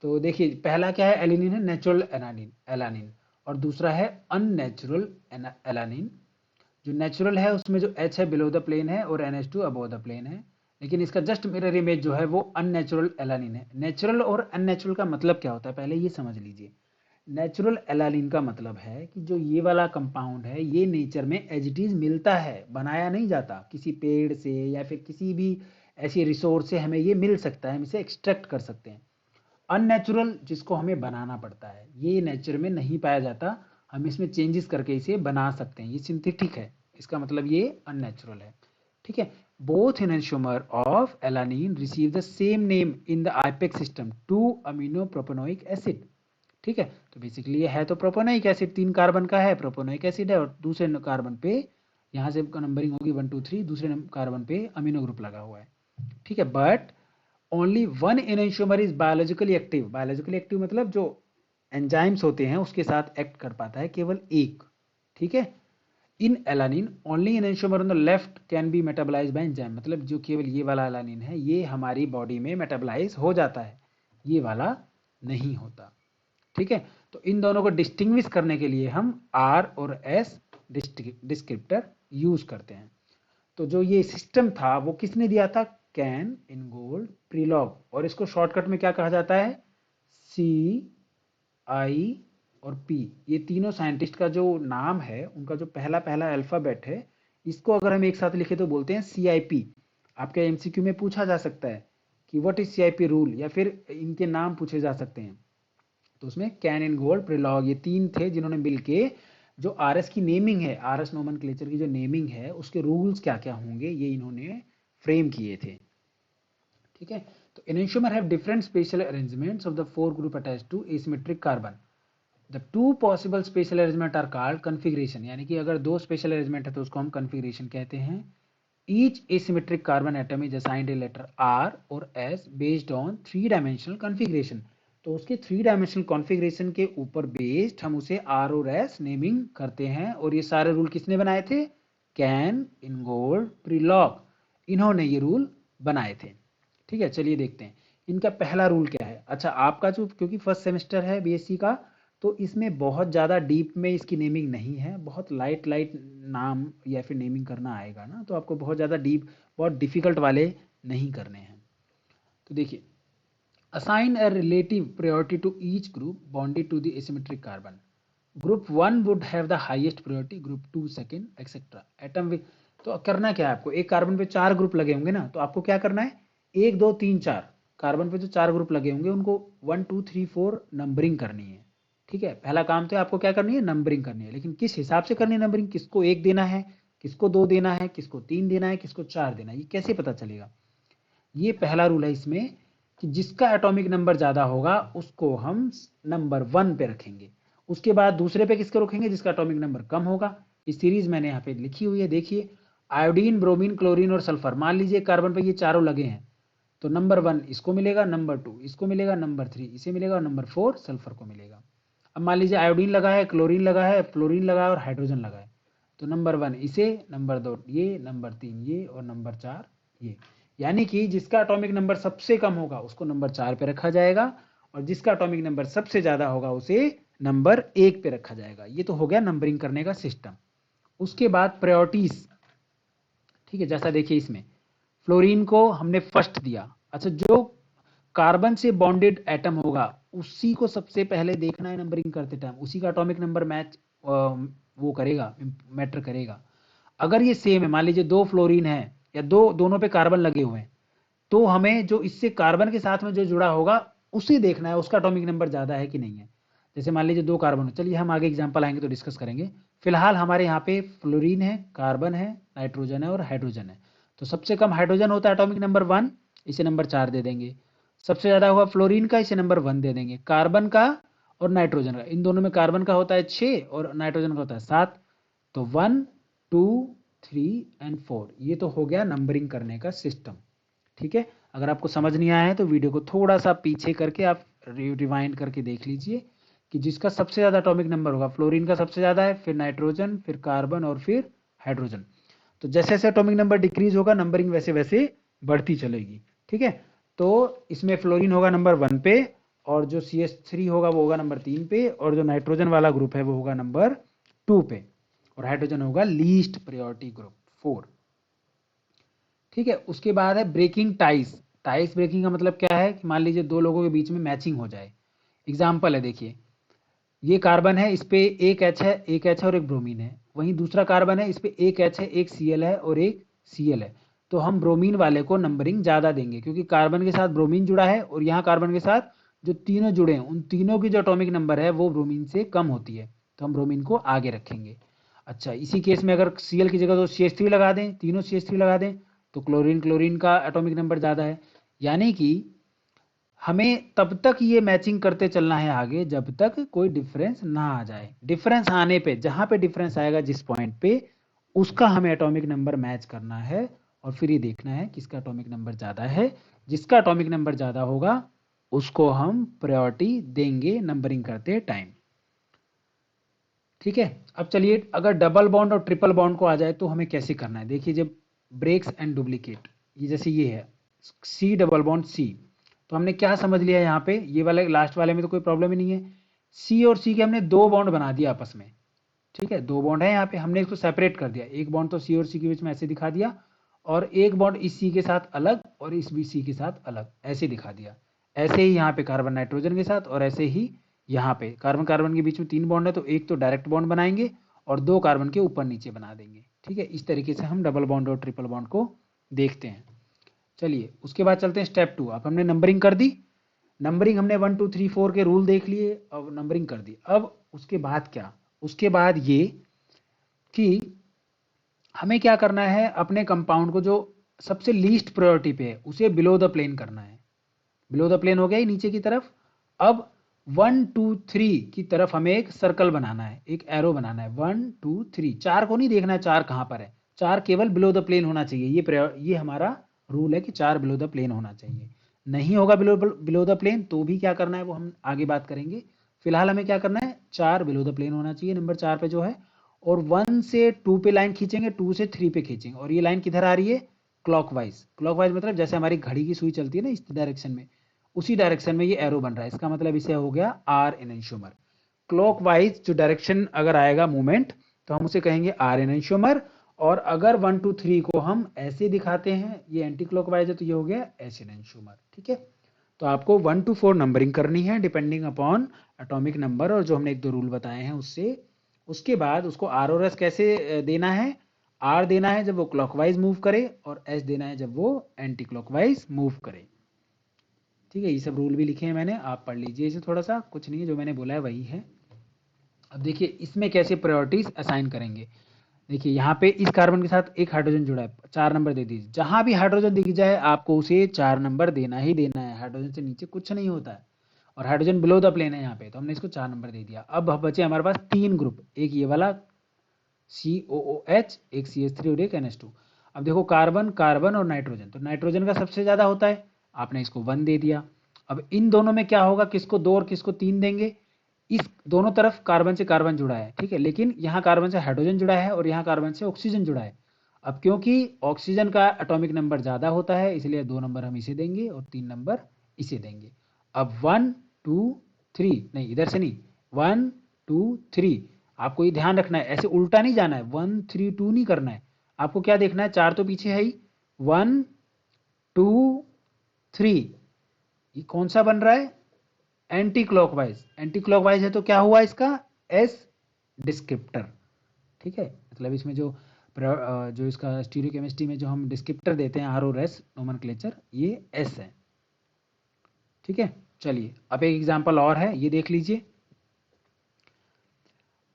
A: तो देखिए पहला क्या है, एलिनिन है, नेचुरल एलानिन, और दूसरा है अननेचुरल एलानिन। जो नेचुरल है उसमें जो H है बिलो द प्लेन है और NH2 अबव द प्लेन है, लेकिन इसका जस्ट मिरर इमेज जो है वो अननेचुरल एलानिन है। नेचुरल और अननेचुरल का मतलब क्या होता है पहले ये समझ लीजिए। नेचुरल एलानिन का मतलब है कि जो ये वाला कंपाउंड है ये नेचर में एज इट इज मिलता है, बनाया नहीं जाता किसी पेड़ से या फिर किसी भी ऐसी रिसोर्स से हमें ये मिल सकता है, हम इसे एक्सट्रैक्ट कर सकते हैं। अननेचुरल जिसको हमें बनाना पड़ता है, ये नेचर में नहीं पाया जाता, हम इसमें चेंजेस करके इसे बना सकते हैं, ये सिंथेटिक है, इसका मतलब ये अननेचुरल है। ठीक है, both enantiomer of alanine receive the same name in the IUPAC system, 2 amino propanoic acid. ठीक है, तो बेसिकली ये है तो प्रोपेनोइक एसिड, 3 कार्बन का है, प्रोपेनोइक एसिड है, और दूसरे कार्बन पे यहाँ से नंबरिंग होगी 1 2 3, दूसरे कार्बन पे अमीनो ग्रुप लगा हुआ है। ठीक है, but only one enantiomer is biologically active. Biologically active मतलब जो एंजाइम्स होते हैं उसके साथ एक्ट कर पाता है केवल एक। ठीक है, in alanine only enantiomer on the left can be metabolised by enzyme, मतलब जो केवल ये वाला एलानिन है ये हमारी बॉडी में मेटाबोलाइज हो जाता है, ये वाला नहीं होता। ठीक है, तो इन दोनों को डिस्टिंग्विश करने के लिए हम आर और एस डिस्क्रिप्टर यूज करते हैं। तो जो ये सिस्टम था वो किसने दिया था, कैन इनगोल्ड प्रीलॉग, और इसको शॉर्टकट में क्या कहा जाता है, सी आई और पी। ये तीनों साइंटिस्ट का जो नाम है उनका जो पहला पहला अल्फाबेट है, इसको अगर हम एक साथ लिखे तो बोलते हैं CIP। आपके MCQ में पूछा जा सकता है कि व्हाट इज CIP रूल, या फिर इनके नाम पूछे जा सकते हैं। तो उसमें कैन इनगोल्ड प्रीलॉग ये तीन थे जिन्होंने मिलके जो RS की नेमिंग है, RS नोमेनक्लेचर की जो नेमिंग है उसके रूल्स क्या क्या होंगे ये इन्होंने फ्रेम किए थे। ठीक है, तो enantiomer have different spatial arrangements of the 4 group attached to asymmetric carbon. The two possible spatial arrangement are called configuration, यानी कि अगर दो spatial arrangement है तो उसको हम configuration कहते हैं। Each asymmetric carbon atom is assigned a letter R or S based on 3-dimensional configuration. तो उसके 3-dimensional configuration के ऊपर बेस्ड हम उसे R और S नेमिंग करते हैं, और ये सारे रूल किसने बनाए थे, कैन इनगोल्ड प्रीलॉग, इन्होंने ये रूल बनाए थे। ठीक है, चलिए देखते हैं इनका पहला रूल क्या है। अच्छा, आपका जो क्योंकि फर्स्ट सेमेस्टर है BSc का, तो इसमें बहुत ज़्यादा डीप में इसकी नेमिंग नहीं है, बहुत लाइट लाइट नाम या फिर नेमिंग करना आएगा ना, तो आपको बहुत ज़्यादा डीप, बहुत डिफिकल्ट वाले नहीं करने हैं। तो देखिए, assign a relative priority to each group bonded to the asymmetric carbon. Group 1 would have the highest priority, group 2 second, etc. Atom तो करना क्या है आपको, एक कार्बन पे 4 ग्रुप लगे होंगे ना, तो आपको क्या करना है, 1 2 3 4 कार्बन पे जो 4 ग्रुप लगे होंगे उनको 1 2 3 4 नंबरिंग करनी है। ठीक है, पहला काम तो आपको क्या करनी है, नंबरिंग करनी है। लेकिन किस हिसाब से करनी है नंबरिंग, किसको 1 देना है, किसको 2 देना है, किसको 3 देना है, किसको 4 देना है, ये कैसे पता चलेगा। ये पहला रूल है इसमें कि जिसका एटॉमिक नंबर ज्यादा होगा उसको हम नंबर 1 पे रखेंगे, उसके बाद दूसरे पे किसको रखेंगे, जिसका एटॉमिक नंबर कम होगा। इस सीरीज मैंने यहाँ पे लिखी हुई है, देखिए आयोडीन, ब्रोमीन, क्लोरीन और सल्फर, मान लीजिए कार्बन पे ये चारों लगे हैं, तो नंबर 1 इसको मिलेगा, नंबर 2 इसको मिलेगा, नंबर 3 इसे मिलेगा और नंबर 4 सल्फर को मिलेगा। अब मान लीजिए आयोडीन लगा है, क्लोरीन लगा है, फ्लोरीन लगा है और हाइड्रोजन लगा है, तो नंबर 1 इसे, नंबर 2 ये, नंबर 3 ये और नंबर 4 ये। यानी कि जिसका एटॉमिक नंबर सबसे कम होगा उसको नंबर 4 पे रखा जाएगा और जिसका एटॉमिक नंबर सबसे ज्यादा होगा उसे नंबर 1 पे रखा जाएगा। ये तो हो गया नंबरिंग करने का सिस्टम। उसके बाद प्रायोरिटीज, ठीक है, जैसा देखिए इसमें फ्लोरीन को हमने फर्स्ट दिया। अच्छा, जो कार्बन से बॉन्डेड एटम होगा उसी को सबसे पहले देखना है नंबरिंग करते टाइम, उसी का एटॉमिक नंबर मैच वो करेगा, मैटर करेगा। अगर ये सेम है, मान लीजिए 2 फ्लोरीन है या दोनों पे कार्बन लगे हुए हैं, तो हमें जो इससे कार्बन के साथ में जो जुड़ा होगा उसे देखना है, उसका एटॉमिक नंबर ज्यादा है कि नहीं है। जैसे मान लीजिए 2 कार्बन, चलिए हम आगे एग्जांपल आएंगे तो डिस्कस करेंगे। फिलहाल हमारे यहाँ पे फ्लोरीन है, कार्बन है, नाइट्रोजन है और हाइड्रोजन है। तो सबसे कम हाइड्रोजन होता है एटॉमिक नंबर 1, इसे नंबर 4 दे देंगे। सबसे ज्यादा होगा फ्लोरीन का, इसे नंबर 1 दे देंगे। कार्बन का और नाइट्रोजन का, इन दोनों में कार्बन का होता है 6 और नाइट्रोजन का होता है 7, तो 1 2 3 एंड 4, ये तो हो गया नंबरिंग करने का सिस्टम। ठीक है, अगर आपको समझ नहीं आया है तो वीडियो को थोड़ा सा पीछे करके आप रिवाइंड करके देख लीजिए कि जिसका सबसे ज्यादा एटॉमिक नंबर होगा, फ्लोरीन का सबसे ज्यादा है, फिर नाइट्रोजन, फिर कार्बन और फिर हाइड्रोजन। तो जैसे जैसे एटॉमिक नंबर डिक्रीज होगा नंबरिंग वैसे वैसे बढ़ती चलेगी। ठीक है, तो इसमें फ्लोरीन होगा नंबर 1 पे और जो CH3 होगा वो होगा नंबर 3 पे और जो नाइट्रोजन वाला ग्रुप है वो होगा नंबर 2 पे और हाइड्रोजन होगा लीस्ट प्रायोरिटी ग्रुप 4। ठीक है, उसके बाद है ब्रेकिंग टाइज। टाइज ब्रेकिंग का मतलब क्या है कि मान लीजिए 2 लोगों के बीच में मैचिंग हो जाए। एग्जाम्पल है, देखिए ये कार्बन है, इस पे एक H है, एक H है और एक ब्रोमीन है। वहीं दूसरा कार्बन है, इस पे एक H है, एक Cl है और एक Cl है। तो हम ब्रोमीन वाले को नंबरिंग ज्यादा देंगे क्योंकि कार्बन के साथ ब्रोमीन जुड़ा है और यहाँ कार्बन के साथ जो तीनों जुड़े हैं उन तीनों की जो एटॉमिक नंबर है वो ब्रोमीन से कम होती है, तो हम ब्रोमीन को आगे रखेंगे। अच्छा, इसी केस में अगर Cl की जगह तो CH3 लगा दें, तीनों CH3 लगा दें, तो क्लोरीन क्लोरीन का एटॉमिक नंबर ज्यादा है। यानी कि हमें तब तक ये मैचिंग करते चलना है आगे जब तक कोई डिफरेंस ना आ जाए। डिफरेंस आने पे, जहां पे डिफरेंस आएगा जिस पॉइंट पे, उसका हमें एटॉमिक नंबर मैच करना है और फिर ये देखना है किसका एटॉमिक नंबर ज्यादा है। जिसका एटॉमिक नंबर ज्यादा होगा उसको हम प्रायोरिटी देंगे नंबरिंग करते टाइम। ठीक है, अब चलिए अगर डबल बॉन्ड और ट्रिपल बॉन्ड को आ जाए तो हमें कैसे करना है। देखिए जब ब्रेक्स एंड डुप्लीकेट, ये जैसे ये है C डबल बॉन्ड C, तो हमने क्या समझ लिया यहाँ पे, ये वाले लास्ट वाले में तो कोई प्रॉब्लम ही नहीं है। C और C के हमने 2 बॉन्ड बना दिया आपस में। ठीक है, 2 बॉन्ड है यहाँ पे, हमने इसको सेपरेट कर दिया। एक बॉन्ड तो C और C के बीच में ऐसे दिखा दिया और एक बॉन्ड इस C के साथ अलग और इस भी C के साथ अलग ऐसे दिखा दिया। ऐसे ही यहाँ पे कार्बन नाइट्रोजन के साथ और ऐसे ही यहाँ पे कार्बन कार्बन के बीच में 3 बॉन्ड है तो एक तो डायरेक्ट बॉन्ड बनाएंगे और 2 कार्बन के ऊपर नीचे बना देंगे। ठीक है, इस तरीके से हम डबल बॉन्ड और ट्रिपल बॉन्ड को देखते हैं। चलिए उसके बाद चलते हैं स्टेप 2। अब हमने नंबरिंग कर दी, नंबरिंग हमने 1 2 3 4 के रूल देख लिए, अब नंबरिंग कर दी। अब उसके बाद क्या, उसके बाद ये कि हमें क्या करना है, अपने कंपाउंड को जो सबसे लीस्ट प्रायोरिटी पे है उसे बिलो द प्लेन करना है। बिलो द प्लेन हो गया ही नीचे की तरफ। अब 1 2 3 की तरफ हमें एक सर्कल बनाना है, एक एरो बनाना है। 1 2 3, 4 को नहीं देखना है 4 कहां पर है, 4 केवल बिलो द प्लेन होना चाहिए। ये हमारा रूल है कि 4 बिलो द प्लेन होना चाहिए। नहीं होगा बिलो द प्लेन तो भी क्या करना है वो हम आगे बात करेंगे। फिलहाल हमें क्या करना है, 4 बिलो द प्लेन होना चाहिए, नंबर 4 पे जो है। और 1 से 2 पे लाइन खींचेंगे, 2 से 3 पे खींचेंगे और ये लाइन किधर आ रही है, क्लॉकवाइज। क्लॉकवाइज मतलब जैसे हमारी घड़ी की सुई चलती है ना इस डायरेक्शन में, उसी डायरेक्शन में ये एरो बन रहा है। इसका मतलब इसे हो गया आर एनेंशियोमर। क्लॉकवाइज जो डायरेक्शन अगर आएगा मूवमेंट तो हम उसे कहेंगे आर एनेंशियोमर। और अगर 1 2 3 को हम ऐसे दिखाते हैं, ये एंटी क्लॉकवाइज है तो ये हो गया एस एनेंशियोमर। ठीक है, तो आपको 1 to 4 नंबरिंग करनी है डिपेंडिंग अपॉन एटॉमिक नंबर और जो हमने 1 2 रूल बताए हैं उससे। उसके बाद उसको आर और एस कैसे देना है, R देना है जब वो क्लॉकवाइज मूव करे और S देना है जब वो एंटी क्लॉकवाइज मूव करे। ठीक है, ये सब रूल भी लिखे हैं मैंने, आप पढ़ लीजिए इसे थोड़ा सा, कुछ नहीं है, जो मैंने बोला है वही है। अब देखिए इसमें कैसे प्रायोरिटीज असाइन करेंगे। देखिए यहाँ पे इस कार्बन के साथ एक हाइड्रोजन जुड़ा है, 4 नंबर दे दीजिए। जहां भी हाइड्रोजन दिख जाए आपको उसे 4 नंबर देना ही देना है, हाइड्रोजन से नीचे कुछ नहीं होता है। और हाइड्रोजन बिलो द प्लेन है यहाँ पे, तो हमने इसको 4 नंबर दे दिया। अब बचे हमारे पास 3 ग्रुप, एक ये वाला COOH, एक CH3 और एक NH2। अब देखो कार्बन कार्बन और नाइट्रोजन, तो नाइट्रोजन का सबसे ज्यादा होता है, आपने इसको 1 दे दिया। अब इन दोनों में क्या होगा, किसको 2 और किसको 3 देंगे। इस दोनों तरफ कार्बन से कार्बन जुड़ा है, ठीक है, लेकिन यहाँ कार्बन से हाइड्रोजन जुड़ा है और यहाँ कार्बन से ऑक्सीजन जुड़ा है। अब क्योंकि ऑक्सीजन का एटॉमिक नंबर ज्यादा होता है, इसलिए 2 नंबर हम इसे देंगे और 3 नंबर इसे देंगे। अब 1 2 3, नहीं इधर से नहीं, 1 2 3, आपको ये ध्यान रखना है, ऐसे उल्टा नहीं जाना है, 1 3 2 नहीं करना है। आपको क्या देखना है, 4 तो पीछे है ही, 1 2 3, ये कौन सा बन रहा है, एंटी क्लॉकवाइज। एंटी क्लॉकवाइज है तो क्या हुआ इसका, एस डिस्क्रिप्टर। ठीक है, मतलब इसमें जो इसका स्टीरियोकेमिस्ट्री में जो हम डिस्क्रिप्टर देते हैं आर और एस नोमेनक्लेचर, ये एस है। ठीक है, चलिए अब एक एग्जांपल और है, ये देख लीजिए।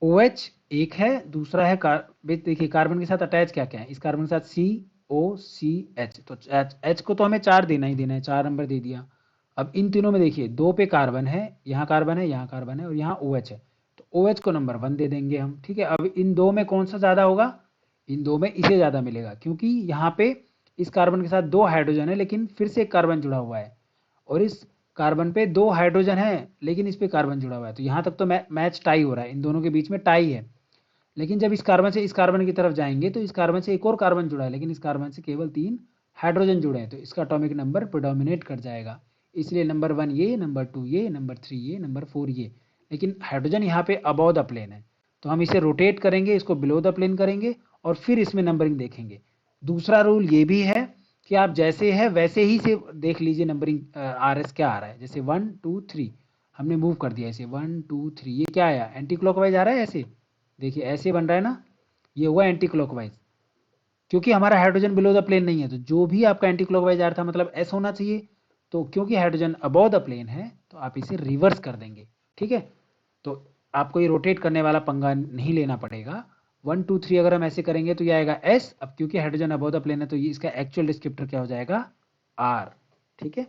A: OH एक है, दूसरा है देखिए कार्बन के साथ अटैच क्या क्या है, इस कार्बन के साथ COCH, तो H को तो हमें 4 देना ही देना है, 4 नंबर दे दिया। अब इन तीनों में देखिए 2 पे कार्बन है, यहाँ कार्बन है, यहाँ कार्बन है और यहाँ OH है, तो OH को नंबर 1 दे देंगे हम। ठीक है, अब इन दो में कौन सा ज्यादा होगा, इन दो में इसे ज्यादा मिलेगा, क्योंकि यहाँ पे इस कार्बन के साथ 2 हाइड्रोजन है लेकिन फिर से एक कार्बन जुड़ा हुआ है, और इस कार्बन पे 2 हाइड्रोजन है लेकिन इस पे कार्बन जुड़ा हुआ है, तो यहाँ तक तो मैच टाई हो रहा है, इन दोनों के बीच में टाई है। लेकिन जब इस कार्बन से इस कार्बन की तरफ जाएंगे तो इस कार्बन से एक और कार्बन जुड़ा है लेकिन इस कार्बन से केवल 3 हाइड्रोजन जुड़े हैं, तो इसका एटॉमिक नंबर प्रेडोमिनेट कर जाएगा, इसलिए नंबर 1 ये, नंबर 2 ये, नंबर 3 ये, नंबर 4 ये। लेकिन हाइड्रोजन यहाँ पे अबव द प्लेन है, तो हम इसे रोटेट करेंगे, इसको बिलो द प्लेन करेंगे और फिर इसमें नंबरिंग देखेंगे। दूसरा रूल ये भी है कि आप जैसे है वैसे ही से देख लीजिए नंबरिंग, RS क्या आ रहा है, जैसे 1 2 3 हमने मूव कर दिया, ऐसे 1 2 3, ये क्या आया, एंटी क्लॉकवाइज आ रहा है, ऐसे देखिए ऐसे बन रहा है ना, ये हुआ एंटी क्लॉकवाइज, क्योंकि हमारा हाइड्रोजन बिलो द प्लेन नहीं है, तो जो भी आपका एंटी क्लॉकवाइज आ रहा था मतलब एस होना चाहिए, तो क्योंकि हाइड्रोजन अबव द प्लेन है तो आप इसे रिवर्स कर देंगे। ठीक है, तो आपको ये रोटेट करने वाला पंगा नहीं लेना पड़ेगा। 1 2 3 अगर हम ऐसे करेंगे तो ये आएगा एस, अब क्योंकि हाइड्रोजन अबव द प्लेन है तो ये इसका एक्चुअल डिस्क्रिप्टर क्या हो जाएगा, आर। ठीक है,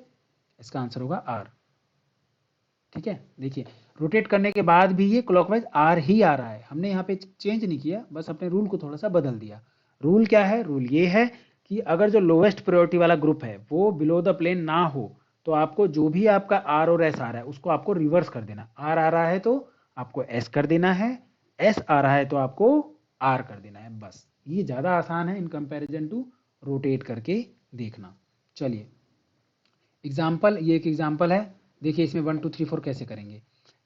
A: इसका आंसर होगा आर। ठीक है, देखिए रोटेट करने के बाद भी ये क्लॉकवाइज आर ही आ रहा है, हमने यहाँ पे चेंज नहीं किया, बस अपने रूल को थोड़ा सा बदल दिया। रूल क्या है, रूल ये है कि अगर जो लोवेस्ट प्रायोरिटी वाला ग्रुप है वो बिलो द प्लेन ना हो तो आपको जो भी आपका आर और एस आ रहा है उसको आपको रिवर्स कर देना। आर आ रहा है तो आपको एस कर देना है, एस आ रहा है तो आपको आर कर देना है, बस। ये ज्यादा आसान है इन कंपैरिजन टू रोटेट करके देखना। चलिए एग्जाम्पल, ये एक एग्जाम्पल है, देखिए इसमें 1 2 3 4 कैसे करेंगे।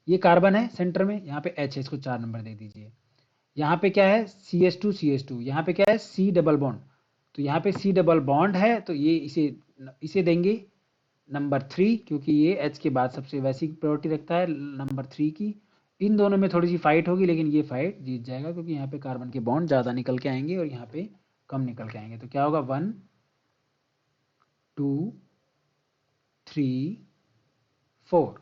A: ये कार्बन है सेंटर में, यहाँ पे H है, इसको 4 नंबर दे दीजिए। यहाँ पे क्या है, CH2 यहाँ पे क्या है, C डबल बॉन्ड, तो यहाँ पे C डबल बॉन्ड है तो ये इसे देंगे नंबर 3, क्योंकि ये H के बाद सबसे वैसी प्रायोरिटी रखता है नंबर 3 की। इन दोनों में थोड़ी सी फाइट होगी लेकिन ये फाइट जीत जाएगा, क्योंकि यहाँ पे कार्बन के बॉन्ड ज़्यादा निकल के आएंगे और यहाँ पे कम निकल के आएंगे, तो क्या होगा 1 2 3 4।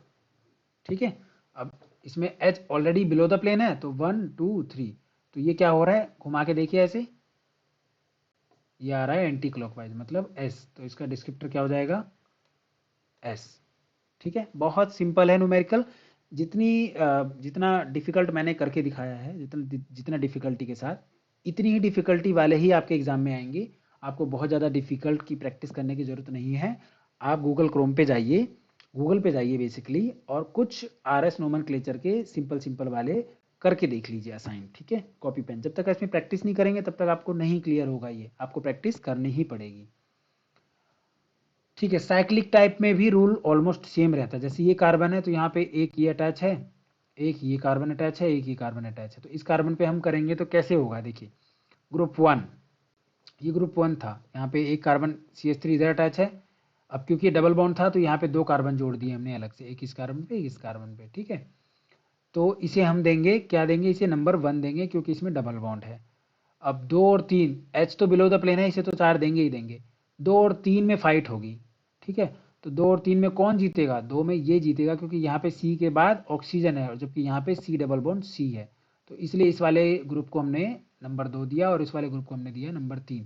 A: ठीक है, अब इसमें H already below the plane है तो 1 2 3, तो ये क्या हो रहा है, घुमा के देखिए ऐसे, ये आ रहा है एंटी क्लॉकवाइज मतलब S, तो इसका डिस्क्रिप्टर क्या हो जाएगा, S। ठीक है, बहुत सिंपल है न्यूमेरिकल, जितना डिफिकल्ट मैंने करके दिखाया है, जितना डिफिकल्टी के साथ, इतनी ही डिफिकल्टी वाले ही आपके एग्जाम में आएंगे। आपको बहुत ज़्यादा डिफिकल्ट की प्रैक्टिस करने की ज़रूरत नहीं है। आप गूगल क्रोम पे जाइए, गूगल पे जाइए बेसिकली, और कुछ RS नोमेनक्लेचर के सिंपल सिंपल वाले करके देख लीजिए असाइन। ठीक है, कॉपी पेन, जब तक इसमें प्रैक्टिस नहीं करेंगे तब तक आपको नहीं क्लियर होगा, ये आपको प्रैक्टिस करनी ही पड़ेगी। ठीक है, साइक्लिक टाइप में भी रूल ऑलमोस्ट सेम रहता है, जैसे ये कार्बन है तो यहाँ पे एक ये अटैच है, एक ये कार्बन अटैच है, एक ये कार्बन अटैच है, तो इस कार्बन पे हम करेंगे तो कैसे होगा, देखिए ग्रुप 1, ये ग्रुप 1 था, यहाँ पे एक कार्बन CH3 इधर अटैच है। अब क्योंकि डबल बॉन्ड था तो यहाँ पे 2 कार्बन जोड़ दिए हमने अलग से, एक इस कार्बन पे एक इस कार्बन पे। ठीक है, तो इसे हम देंगे क्या देंगे, इसे नंबर 1 देंगे क्योंकि इसमें डबल बॉन्ड है। अब 2 और 3, H तो बिलो द प्लेन है, इसे तो 4 देंगे ही देंगे। 2 और 3 में फाइट होगी, ठीक है। तो 2 और 3 में कौन जीतेगा? 2 में ये जीतेगा, क्योंकि यहाँ पे C के बाद ऑक्सीजन है, और जबकि यहाँ पे C डबल बॉन्ड C है। तो इसलिए इस वाले ग्रुप को हमने नंबर 2 दिया और इस वाले ग्रुप को हमने दिया नंबर 3।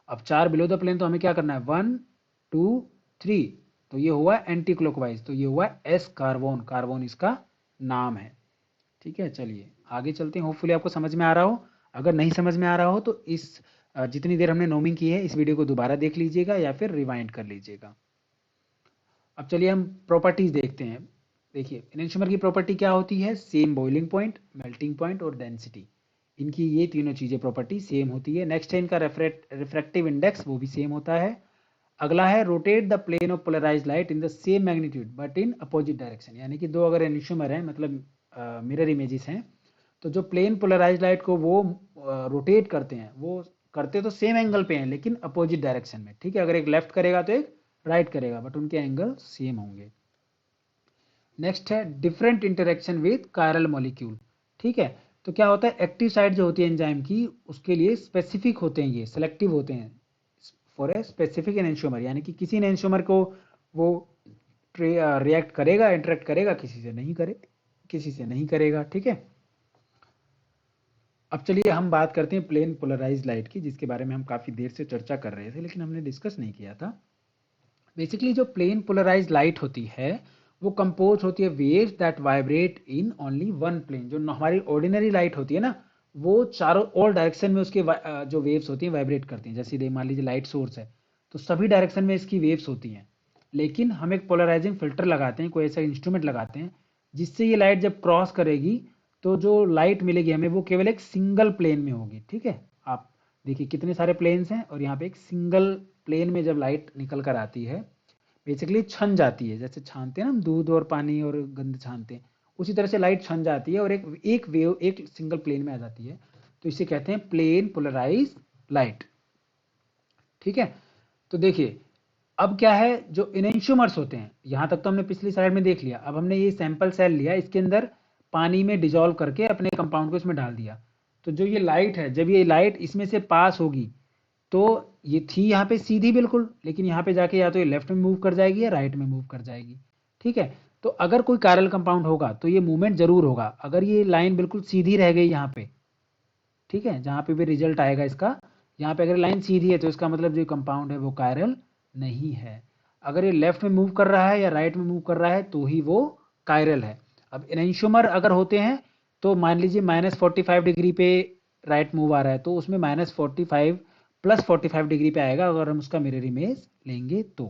A: अब 4 बिलो द प्लेन, तो हमें क्या करना है? 1 2 3, तो ये हुआ एंटी क्लॉकवाइज, तो ये हुआ S कार्बन, कार्बन इसका नाम है, ठीक है। चलिए आगे चलते हैं, होपफुली आपको समझ में आ रहा हो। अगर नहीं समझ में आ रहा हो तो इस जितनी देर हमने नोमिंग की है इस वीडियो को दोबारा देख लीजिएगा या फिर रिवाइंड कर लीजिएगा। अब चलिए हम प्रॉपर्टीज देखते हैं। देखिए एनेंटियोमर की प्रॉपर्टी क्या होती है? Same boiling point, melting point और डेंसिटी, इनकी ये तीनों चीजें प्रॉपर्टी सेम होती है। नेक्स्ट है इनका रिफ्रैक्टिव इंडेक्स, वो भी सेम होता है। अगला है rotate the plane of polarised light in the same magnitude but in opposite direction, यानी कि दो अगर एनेंटियोमर है, मतलब मिरर इमेजेस हैं, तो जो प्लेन पोलराइज्ड लाइट को वो रोटेट करते हैं, वो करते तो सेम एंगल पे हैं लेकिन अपोजिट डायरेक्शन में, ठीक है। अगर एक लेफ्ट करेगा तो एक राइट करेगा, बट उनके एंगल सेम होंगे। नेक्स्ट है different interaction with chiral molecule, ठीक है। तो क्या होता है? एक्टिव साइट जो होती है एंजाइम की, उसके लिए स्पेसिफिक होते हैं, ये सेलेक्टिव होते हैं फॉर ए स्पेसिफिक एनेंटियोमर, यानी कि किसी एनेंटियोमर को वो रिएक्ट करेगा, इंटरेक्ट करेगा, किसी से नहीं करेगा, ठीक है। अब चलिए हम बात करते हैं प्लेन पोलराइज्ड लाइट की, जिसके बारे में हम काफी देर से चर्चा कर रहे थे लेकिन हमने डिस्कस नहीं किया था। बेसिकली जो प्लेन पोलराइज्ड लाइट होती है वो कंपोज होती है waves that vibrate in only one plane. जो हमारी ऑर्डिनरी लाइट होती है ना, वो चारों ऑल डायरेक्शन में उसके जो वेव्स होती हैं वाइब्रेट करती हैं। जैसे मान लीजिए लाइट सोर्स है, तो सभी डायरेक्शन में इसकी वेव्स होती हैं, लेकिन हम एक पोलराइजिंग फिल्टर लगाते हैं, कोई ऐसा इंस्ट्रूमेंट लगाते हैं जिससे ये लाइट जब क्रॉस करेगी तो जो लाइट मिलेगी हमें वो केवल एक सिंगल प्लेन में होगी, ठीक है। आप देखिए कितने सारे प्लेन्स हैं और यहाँ पे एक सिंगल प्लेन में जब लाइट निकल कर आती है, बेसिकली छन जाती है, जैसे छानते हैं ना हम दूध और पानी और गंध छानते हैं, उसी तरह से लाइट छन जाती है और एक वेव एक सिंगल प्लेन में आ जाती है। तो इसे कहते हैं प्लेन पोलराइज लाइट, ठीक है। तो देखिए अब क्या है, जो इनेंशियोमर्स होते हैं, यहां तक तो हमने पिछली स्लाइड में देख लिया। अब हमने ये सैंपल सेल लिया, इसके अंदर पानी में डिजोल्व करके अपने कंपाउंड को इसमें डाल दिया। तो जो ये लाइट है, जब ये लाइट इसमें से पास होगी तो ये थी यहाँ पे सीधी बिल्कुल, लेकिन यहाँ पे जाके या तो ये लेफ्ट में मूव कर जाएगी या राइट में मूव कर जाएगी, ठीक है। तो अगर कोई कायरल कंपाउंड होगा तो ये मूवमेंट जरूर होगा। अगर ये लाइन बिल्कुल सीधी रह गई यहाँ पे, ठीक है, जहाँ पे भी रिजल्ट आएगा इसका, यहाँ पे अगर लाइन सीधी है तो इसका मतलब जो कंपाउंड है वो कायरल नहीं है। अगर ये लेफ्ट में मूव कर रहा है या राइट में मूव कर रहा है तो ही वो कायरल है। अब एनेंशियोमर अगर होते हैं तो मान लीजिए -45 डिग्री पे राइट मूव आ रहा है, तो उसमें -45 + 45 डिग्री पे आएगा अगर हम उसका मिरर इमेज लेंगे तो,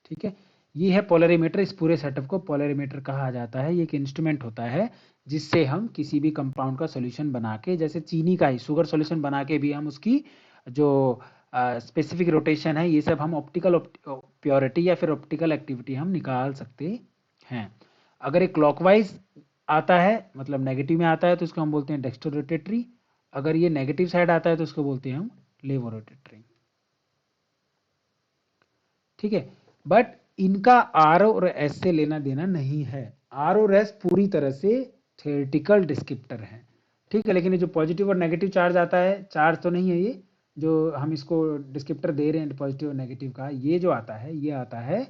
A: ठीक है। ये है पोलरीमीटर। इस पूरे सेटअप को पोलरीमीटर कहा जाता है। ये एक इंस्ट्रूमेंट होता है जिससे हम किसी भी कंपाउंड का सॉल्यूशन बना के, जैसे चीनी का ही शुगर सॉल्यूशन बना के भी हम उसकी जो स्पेसिफिक रोटेशन है, ये सब हम ऑप्टिकल प्योरिटी या फिर ऑप्टिकल एक्टिविटी हम निकाल सकते हैं। अगर ये क्लॉकवाइज आता है, मतलब नेगेटिव में आता है, तो इसको हम बोलते हैं डेक्स्ट्रो रोटेटरी। अगर ये नेगेटिव साइड आता है तो इसको बोलते हैं हम लेवो रोटेटरी, ठीक है। बट इनका आर और एस से लेना देना नहीं है। आर और एस पूरी तरह से थ्योरेटिकल डिस्क्रिप्टर है, ठीक है। लेकिन ये जो पॉजिटिव और नेगेटिव चार्ज आता है, चार्ज तो नहीं है ये, जो हम इसको डिस्क्रिप्टर दे रहे हैं पॉजिटिव और नेगेटिव का, ये जो आता है ये आता है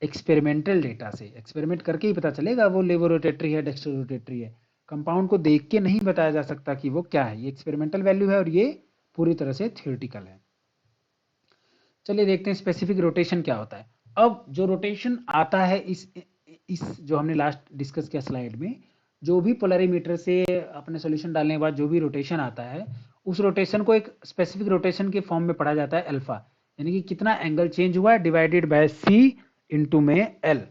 A: एक्सपेरिमेंटल डेटा से। एक्सपेरिमेंट करके ही पता चलेगा वो लेवो रोटेटरी है डेक्स्ट्रो रोटेटरी है। कंपाउंड को देख के नहीं बताया जा सकता कि वो क्या है। ये एक्सपेरिमेंटल वैल्यू है और ये पूरी तरह से थ्योरेटिकल है। चलिए देखते हैं स्पेसिफिक रोटेशन क्या होता है। अब जो रोटेशन आता है इस जो हमने लास्ट डिस्कस किया स्लाइड में, जो भी पोलरीमीटर से अपने सॉल्यूशन डालने के बाद जो भी रोटेशन आता है, उस रोटेशन को एक स्पेसिफिक रोटेशन के फॉर्म में पढ़ा जाता है अल्फा, यानी कि कितना एंगल चेंज हुआ है डिवाइडेड बाय सी इंटू में एल।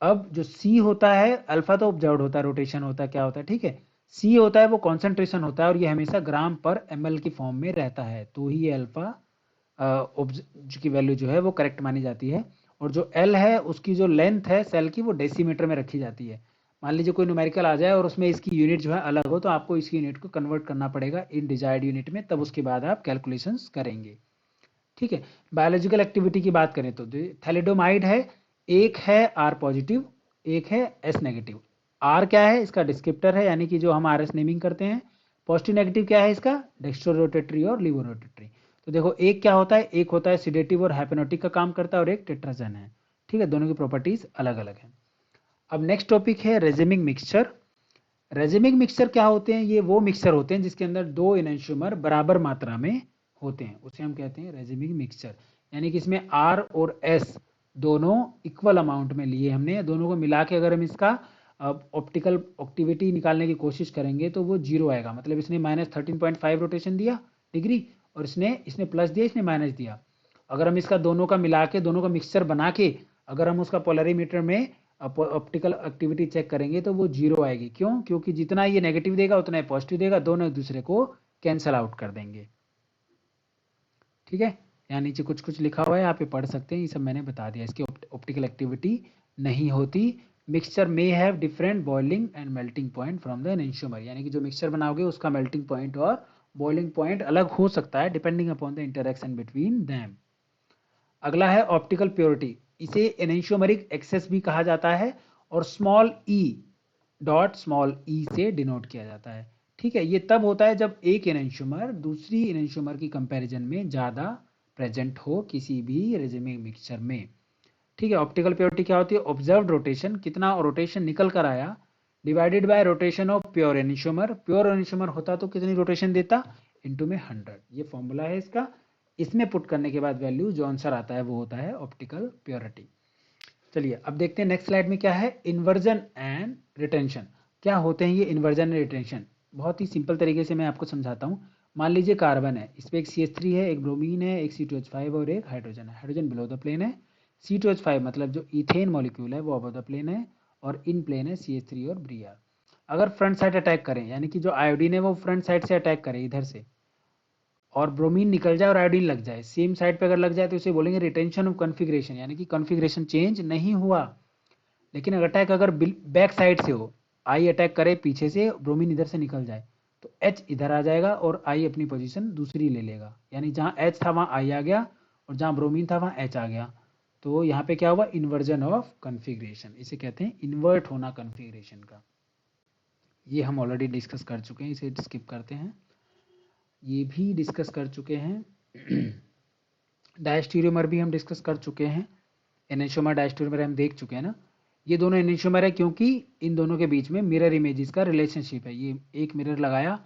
A: अब जो सी होता है, अल्फा तो ऑब्जर्व्ड होता है, रोटेशन होता है, क्या होता है, ठीक है। सी होता है वो कॉन्सेंट्रेशन होता है और ये हमेशा ग्राम पर ml की फॉर्म में रहता है, तो ही ये अल्फा की वैल्यू जो है वो करेक्ट मानी जाती है। और जो एल है उसकी जो लेंथ है सेल की, वो डेसीमीटर में रखी जाती है। मान लीजिए कोई न्यूमेरिकल आ जाए और उसमें इसकी यूनिट जो है अलग हो, तो आपको इसकी यूनिट को कन्वर्ट करना पड़ेगा इन डिजायर्ड यूनिट में, तब उसके बाद आप कैलकुलेशंस करेंगे, ठीक है। बायोलॉजिकल एक्टिविटी की बात करें तो थैलिडोमाइड है, एक है आर पॉजिटिव, एक है एस नेगेटिव। आर क्या है? इसका डिस्क्रिप्टर है, यानी कि जो हम आर एस नेमिंग करते हैं। पॉजिटिव नेगेटिव क्या है इसका, डेक्स्ट्रो रोटेटरी और लीवो रोटेटरी। तो देखो एक क्या होता है, एक होता है सिडेटिव और हाइप्नोटिक का काम करता है और एक टेट्राजन है, ठीक है, दोनों की प्रॉपर्टीज अलग अलग है। अब नेक्स्ट टॉपिक है रेजिमिक मिक्सचर। रेजिमिक मिक्सचर क्या होते हैं, ये वो मिक्सचर होते हैं जिसके अंदर दो एनेंशियोमर बराबर मात्रा में होते हैं, उसे हम कहते हैं रेजिमिक मिक्सचर। यानी कि इसमें R और S दोनों इक्वल अमाउंट में लिए हमने, दोनों को मिला के अगर हम इसका ऑप्टिकल एक्टिविटी निकालने की कोशिश करेंगे तो वो जीरो आएगा। मतलब इसने -13.5 रोटेशन दिया डिग्री और इसने प्लस दिया, इसने माइनस दिया। अगर हम इसका दोनों का मिला के, दोनों का मिक्सचर बना के अगर हम उसका पोलरीमीटर में ऑप्टिकल एक्टिविटी चेक करेंगे तो वो जीरो आएगी। क्यों, क्योंकि जितना ये नेगेटिव देगा उतना ये पॉजिटिव देगा, दोनों एक दूसरे को कैंसल आउट कर देंगे। ठीक है, यहाँ नीचे कुछ कुछ लिखा हुआ है, आप ये पढ़ सकते हैं, ये सब मैंने बता दिया। इसकी ऑप्टिकल एक्टिविटी नहीं होती। Mixture may have different boiling and melting point from the enantiomer, यानी कि जो मिक्सचर बनाओगे उसका मेल्टिंग पॉइंट और बॉइलिंग पॉइंट अलग हो सकता है depending upon the interaction between them. अगला है ऑप्टिकल प्योरिटी, इसे एनेंशियोमरिक एक्सेस भी कहा जाता है और स्मॉल ई डॉट स्मॉल ई से डिनोट किया जाता है। ठीक है, ये तब होता है जब एक एनेंशियोमर दूसरी एनेंशियोमर की कंपैरिजन में ज़्यादा प्रेजेंट हो किसी भी रेजिमिक मिक्सचर में। ठीक है, ऑप्टिकल प्योरिटी क्या होती है, ऑब्जर्व्ड रोटेशन, कितना रोटेशन निकल कर आया, divided by rotation of pure enantiomer. Pure enantiomer होता तो कितनी रोटेशन देता, इनटू में 100। ये फॉर्मूला है इसका, इसमें पुट करने के बाद वैल्यू जो आंसर आता है वो होता है ऑप्टिकल प्योरिटी। चलिए अब देखते हैं नेक्स्ट स्लाइड में क्या है, इन्वर्जन एंड रिटेंशन। क्या होते हैं ये इन्वर्जन एंड रिटेंशन, बहुत ही सिंपल तरीके से मैं आपको समझाता हूँ। मान लीजिए कार्बन है, इस पर एक CH3 है, एक ब्रोमीन है, एक C2H5 और एक हाइड्रोजन है। हाइड्रोजन बिलो द प्लेन है, C2H5 मतलब जो इथेन मॉलिक्यूल है वो अबव द प्लेन है, और इन प्लेन है CH3 और Br। अगर फ्रंट साइड अटैक करें, यानी कि जो आयोडीन है वो फ्रंट साइड से अटैक करे इधर से, और ब्रोमीन निकल जाए और आयोडीन लग जाए सेम साइड पे अगर लग जाए तो इसे बोलेंगे रिटेंशन ऑफ कॉन्फ़िगरेशन, यानी कि कॉन्फ़िगरेशन चेंज नहीं हुआ। लेकिन अटैक अगर बैक साइड से हो, आई अटैक करे पीछे से, ब्रोमीन इधर से निकल जाए तो H इधर आ जाएगा और आई अपनी पोजीशन दूसरी ले लेगा, यानी जहां H था वहां आई आ गया और जहां ब्रोमीन था वहां H आ गया। तो यहाँ पे क्या हुआ, इन्वर्जन ऑफ कॉन्फ़िगरेशन, इसे कहते हैं इन्वर्ट होना कॉन्फ़िगरेशन का। ये हम ऑलरेडी डिस्कस कर चुके हैं, इसे स्किप करते हैं। ये भी डिस्कस कर चुके हैं। डायस्टीरियोमर भी हम डिस्कस कर चुके हैं, एनेंशियोमर डायस्टीरियोमर हम देख चुके हैं ना। ये दोनों एनेंशियोमर है क्योंकि इन दोनों के बीच में मिरर इमेजेस का रिलेशनशिप है। ये एक मिरर लगाया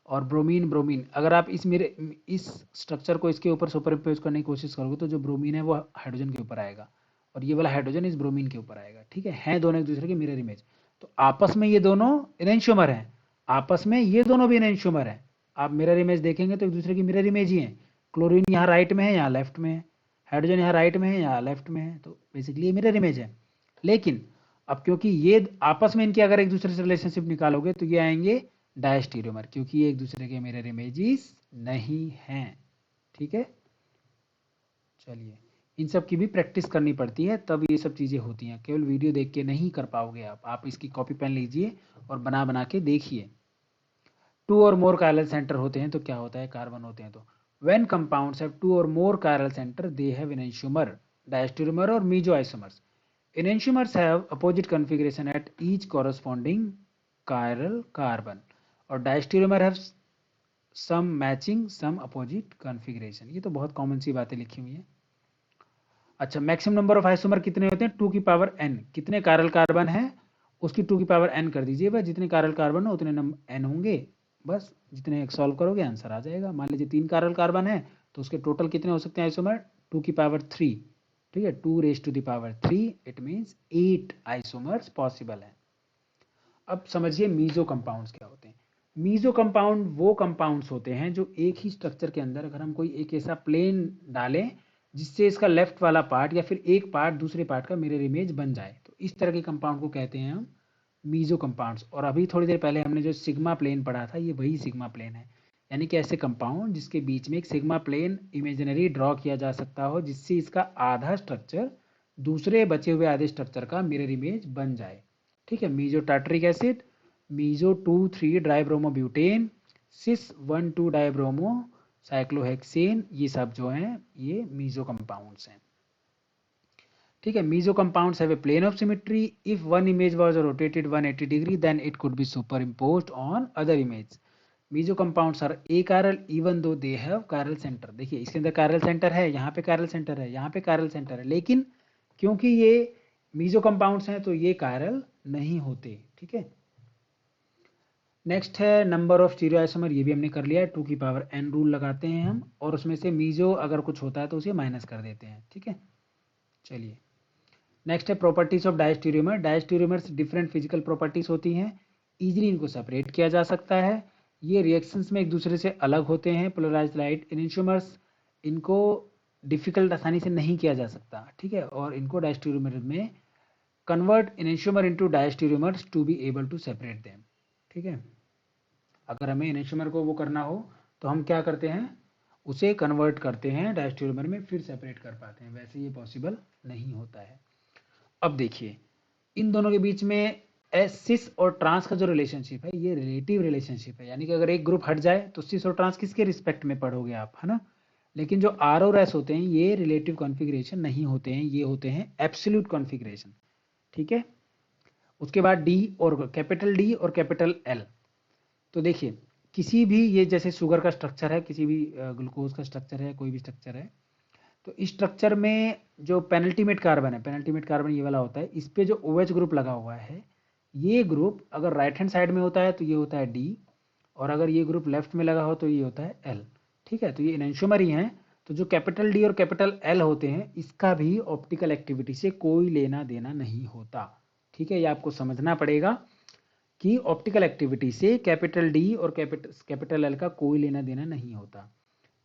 A: और ब्रोमीन ब्रोमीन, अगर आप इस स्ट्रक्चर को इसके ऊपर सुपर इम्पोज करने की कोशिश करोगे तो जो ब्रोमीन है वो हाइड्रोजन के ऊपर आएगा और ये वाला हाइड्रोजन इस ब्रोमीन के ऊपर आएगा। ठीक है, हैं दोनों एक दूसरे के मिरर इमेज, तो आपस में ये दोनों एनेंशियोमर हैं, आपस में ये दोनों भी एनेंशियोमर हैं। आप मिरर इमेज देखेंगे तो एक दूसरे की मिरर इमेज ही है। क्लोरीन यहाँ राइट में है, यहाँ लेफ्ट में है, हाइड्रोजन यहाँ राइट में है, यहाँ लेफ्ट में है, तो बेसिकली ये मिरर इमेज है। लेकिन अब क्योंकि ये आपस में इनके अगर एक दूसरे से रिलेशनशिप निकालोगे तो ये आएंगे डायस्टीरियोमर, क्योंकि ये एक दूसरे के मिरर इमेजेस नहीं हैं। ठीक है, चलिए इन सब की भी प्रैक्टिस करनी पड़ती है तब ये सब चीज़ें होती हैं, केवल वीडियो देख के नहीं कर पाओगे आप इसकी कॉपी पेन लीजिए और बना बना के देखिए। 2 और मोर कायरल सेंटर होते हैं तो क्या होता है, कार्बन होते हैं तो व्हेन कंपाउंड्स हैव 2 और more chiral centre they have enantiomer, diastereomer और meso isomers. Enantiomers have opposite configuration at each corresponding chiral carbon और diastereomer have some matching some opposite configuration। ये तो बहुत कॉमन सी बातें लिखी हुई हैं। अच्छा, मैक्सिमम नंबर ऑफ आइसोमर कितने होते हैं, 2 की पावर n। कितने कायरल कार्बन है उसकी 2 की पावर n कर दीजिए, बस जितने कायरल कार्बन हो उतने n होंगे, बस जितने सॉल्व करोगे आंसर आ जाएगा। मान लीजिए 3 कायरल कार्बन है तो उसके टोटल कितने हो सकते हैं आइसोमर, 2 की पावर 3। ठीक है, 2 raise to the power 3, it means 8 isomers possible है। अब समझिए मीजो कंपाउंड्स क्या होते हैं। मीजो कंपाउंड वो कंपाउंड्स होते हैं जो एक ही स्ट्रक्चर के अंदर अगर हम कोई एक ऐसा प्लेन डालें जिससे इसका लेफ्ट वाला पार्ट या फिर एक पार्ट दूसरे पार्ट का मिरर इमेज बन जाए, तो इस तरह के कंपाउंड को कहते हैं हम मीजो कंपाउंड्स। और अभी थोड़ी देर पहले हमने जो सिग्मा प्लेन पढ़ा था ये वही सिग्मा प्लेन है, यानी कि ऐसे कंपाउंड जिसके बीच में एक सिग्मा प्लेन इमेजिनरी ड्रॉ किया जा सकता हो जिससे इसका आधा स्ट्रक्चर दूसरे बचे हुए आधे स्ट्रक्चर का मिरर इमेज बन जाए। ठीक है, meso tartaric acid, meso 2,3 dibromobutane, सिस 1,2 डाइब्रोमो साइक्लोहेक्सेन, ये सब जो हैं ये मीजो कंपाउंड्स हैं। ठीक है, meso compounds have a plane of symmetry, if one image was rotated 180 degree then it could be superimposed on other image. Meso compounds are achiral even though they have chiral centre. देखिए इसके अंदर chiral centre है, यहाँ पे chiral centre है, यहाँ पे chiral centre है, लेकिन क्योंकि ये मीजो कंपाउंड्स हैं तो ये कायरल नहीं होते। ठीक है, नेक्स्ट है नंबर ऑफ स्टीरियोआइसोमर, ये भी हमने कर लिया है, 2 की पावर n रूल लगाते हैं हम, और उसमें से मीजो अगर कुछ होता है तो उसे माइनस कर देते हैं। ठीक है, चलिए नेक्स्ट है properties of diastereomer. Diastereomers different physical properties होती हैं, इजीली इनको सेपरेट किया जा सकता है, ये रिएक्शंस में एक दूसरे से अलग होते हैं। पोलराइज्ड लाइट इनेंशियोमर्स, इनको डिफिकल्ट आसानी से नहीं किया जा सकता। ठीक है, और इनको डायस्टीरियोमर में convert enantiomer into diastereomers to be able to separate them. ठीक है, अगर हमें इनेंशियोमर को वो करना हो तो हम क्या करते हैं, उसे कन्वर्ट करते हैं डायस्टीरियोमर में, फिर सेपरेट कर पाते हैं, वैसे ये पॉसिबल नहीं होता है। अब देखिए इन दोनों के बीच में सिस और ट्रांस का जो रिलेशनशिप है ये रिलेटिव रिलेशनशिप है, यानी कि अगर एक ग्रुप हट जाए तो सिस और ट्रांस किसके रिस्पेक्ट में पढ़ोगे आप, है ना। लेकिन जो आर और एस होते हैं ये रिलेटिव कॉन्फ़िगरेशन नहीं होते हैं, ये होते हैं एब्सोल्यूट कॉन्फ़िगरेशन। ठीक है, उसके बाद डी और कैपिटल एल। तो देखिए किसी भी, ये जैसे शुगर का स्ट्रक्चर है, किसी भी ग्लूकोज का स्ट्रक्चर है, कोई भी स्ट्रक्चर है, तो इस स्ट्रक्चर में जो पेनल्टीमेट कार्बन है, पेनल्टीमेट कार्बन ये वाला होता है, इस पे जो OH ग्रुप लगा हुआ है, ये ग्रुप अगर राइट हैंड साइड में होता है तो ये होता है डी, और अगर ये ग्रुप लेफ्ट में लगा हो तो ये होता है एल। ठीक है, तो ये इनेंशियोमर ही हैं। तो जो कैपिटल डी और कैपिटल एल होते हैं इसका भी ऑप्टिकल एक्टिविटी से कोई लेना देना नहीं होता। ठीक है, ये आपको समझना पड़ेगा कि ऑप्टिकल एक्टिविटी से कैपिटल डी और कैपिटल एल का कोई लेना देना नहीं होता।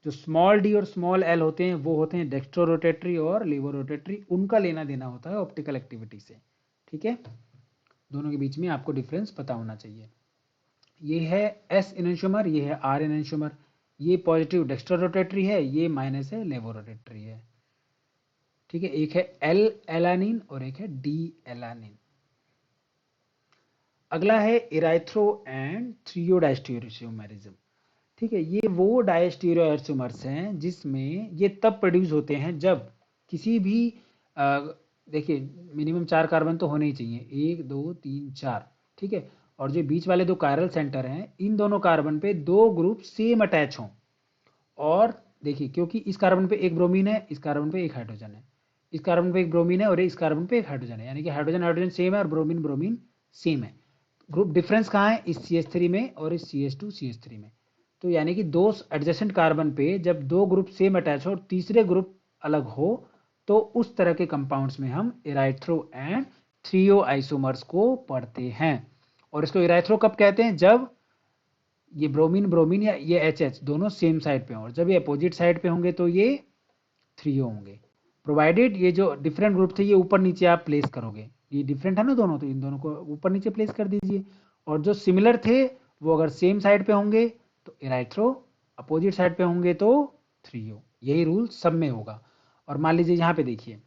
A: जो स्मॉल डी और स्मॉल एल होते हैं वो होते हैं डेक्स्ट्रो रोटेटरी और लीवो रोटेटरी, उनका लेना देना होता है ऑप्टिकल एक्टिविटी से। ठीक है, दोनों के बीच में आपको डिफरेंस पता होना चाहिए। ये है एस इनेंशियोमर, ये है आर इनेंशियोमर, ये पॉजिटिव डेक्स्ट्रो रोटेटरी है, ये माइनस है लेवो रोटेटरी है। ठीक है, एक है एल एलानिन और एक है डी एलानिन। अगला है इराइथ्रो एंड थ्रियोडायस्टीरियोमरिज्म। ठीक है, ये वो डायस्टीरियोमर्स हैं जिसमें ये तब प्रोड्यूस होते हैं जब किसी भी देखिए मिनिमम 4 कार्बन तो होने ही चाहिए, 1 2 3 4। ठीक है, और जो बीच वाले दो कायरल सेंटर हैं इन दोनों कार्बन पे दो ग्रुप सेम अटैच हों, और देखिए क्योंकि इस कार्बन पे एक ब्रोमीन है, इस कार्बन पे एक हाइड्रोजन है, इस कार्बन पे एक ब्रोमीन है और इस कार्बन पे एक हाइड्रोजन है, यानी कि हाइड्रोजन हाइड्रोजन सेम है और ब्रोमीन ब्रोमीन सेम है। ग्रुप डिफरेंस कहाँ है, इस CH3 में और इस CH2 CH3 में। तो यानी कि दो एडजेसेंट कार्बन पे जब दो ग्रुप सेम अटैच हो और तीसरे ग्रुप अलग हो तो उस तरह के कंपाउंड्स में हम इराइथ्रो एंड थ्रियो आइसोमर्स को पढ़ते हैं। और इसको इराइथ्रो कब कहते हैं, जब ये ब्रोमीन ब्रोमीन या ये HH दोनों सेम साइड पे हों, और जब ये अपोजिट साइड पे होंगे तो ये थ्रियो होंगे, प्रोवाइडेड ये जो डिफरेंट ग्रुप थे ये ऊपर नीचे आप प्लेस करोगे, ये डिफरेंट है ना दोनों, तो इन दोनों को ऊपर नीचे प्लेस कर दीजिए, और जो सिमिलर थे वो अगर सेम साइड पे होंगे तो इराइथ्रो, अपोजिट साइड पे होंगे तो थ्रियो। यही रूल सब में होगा। और मान लीजिए यहाँ पे देखिए,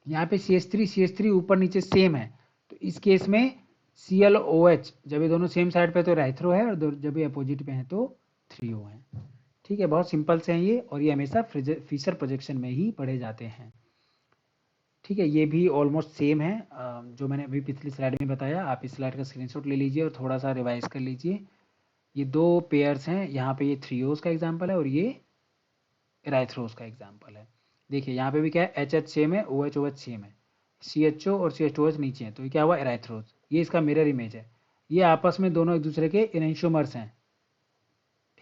A: यहाँ पे CH3 ऊपर नीचे सेम है, तो इस केस में ClOH जब ये दोनों सेम साइड पे तो इराइथ्रो है, और जब ये अपोजिट पे है तो थ्रियो है। ठीक है, बहुत सिंपल से हैं ये, और ये हमेशा फिशर प्रोजेक्शन में ही पढ़े जाते हैं। ठीक है, ये भी ऑलमोस्ट सेम है जो मैंने अभी पिछली स्लाइड में बताया। आप इस स्लाइड का स्क्रीनशॉट ले लीजिए और थोड़ा सा रिवाइज कर लीजिए। ये दो पेयर्स हैं, यहाँ पे ये थ्रियोस का एग्जाम्पल है और ये इराइथ्रोस का एग्जाम्पल है। देखिए यहाँ पे भी क्या है, HH सेम है, OH सेम है, CHO और CH2OH नीचे है, तो ये क्या हुआ इराइथ्रोस, ये इसका मिरर इमेज है। ये आपस में दोनों एक दूसरे के इनेंशियोमर्स हैं।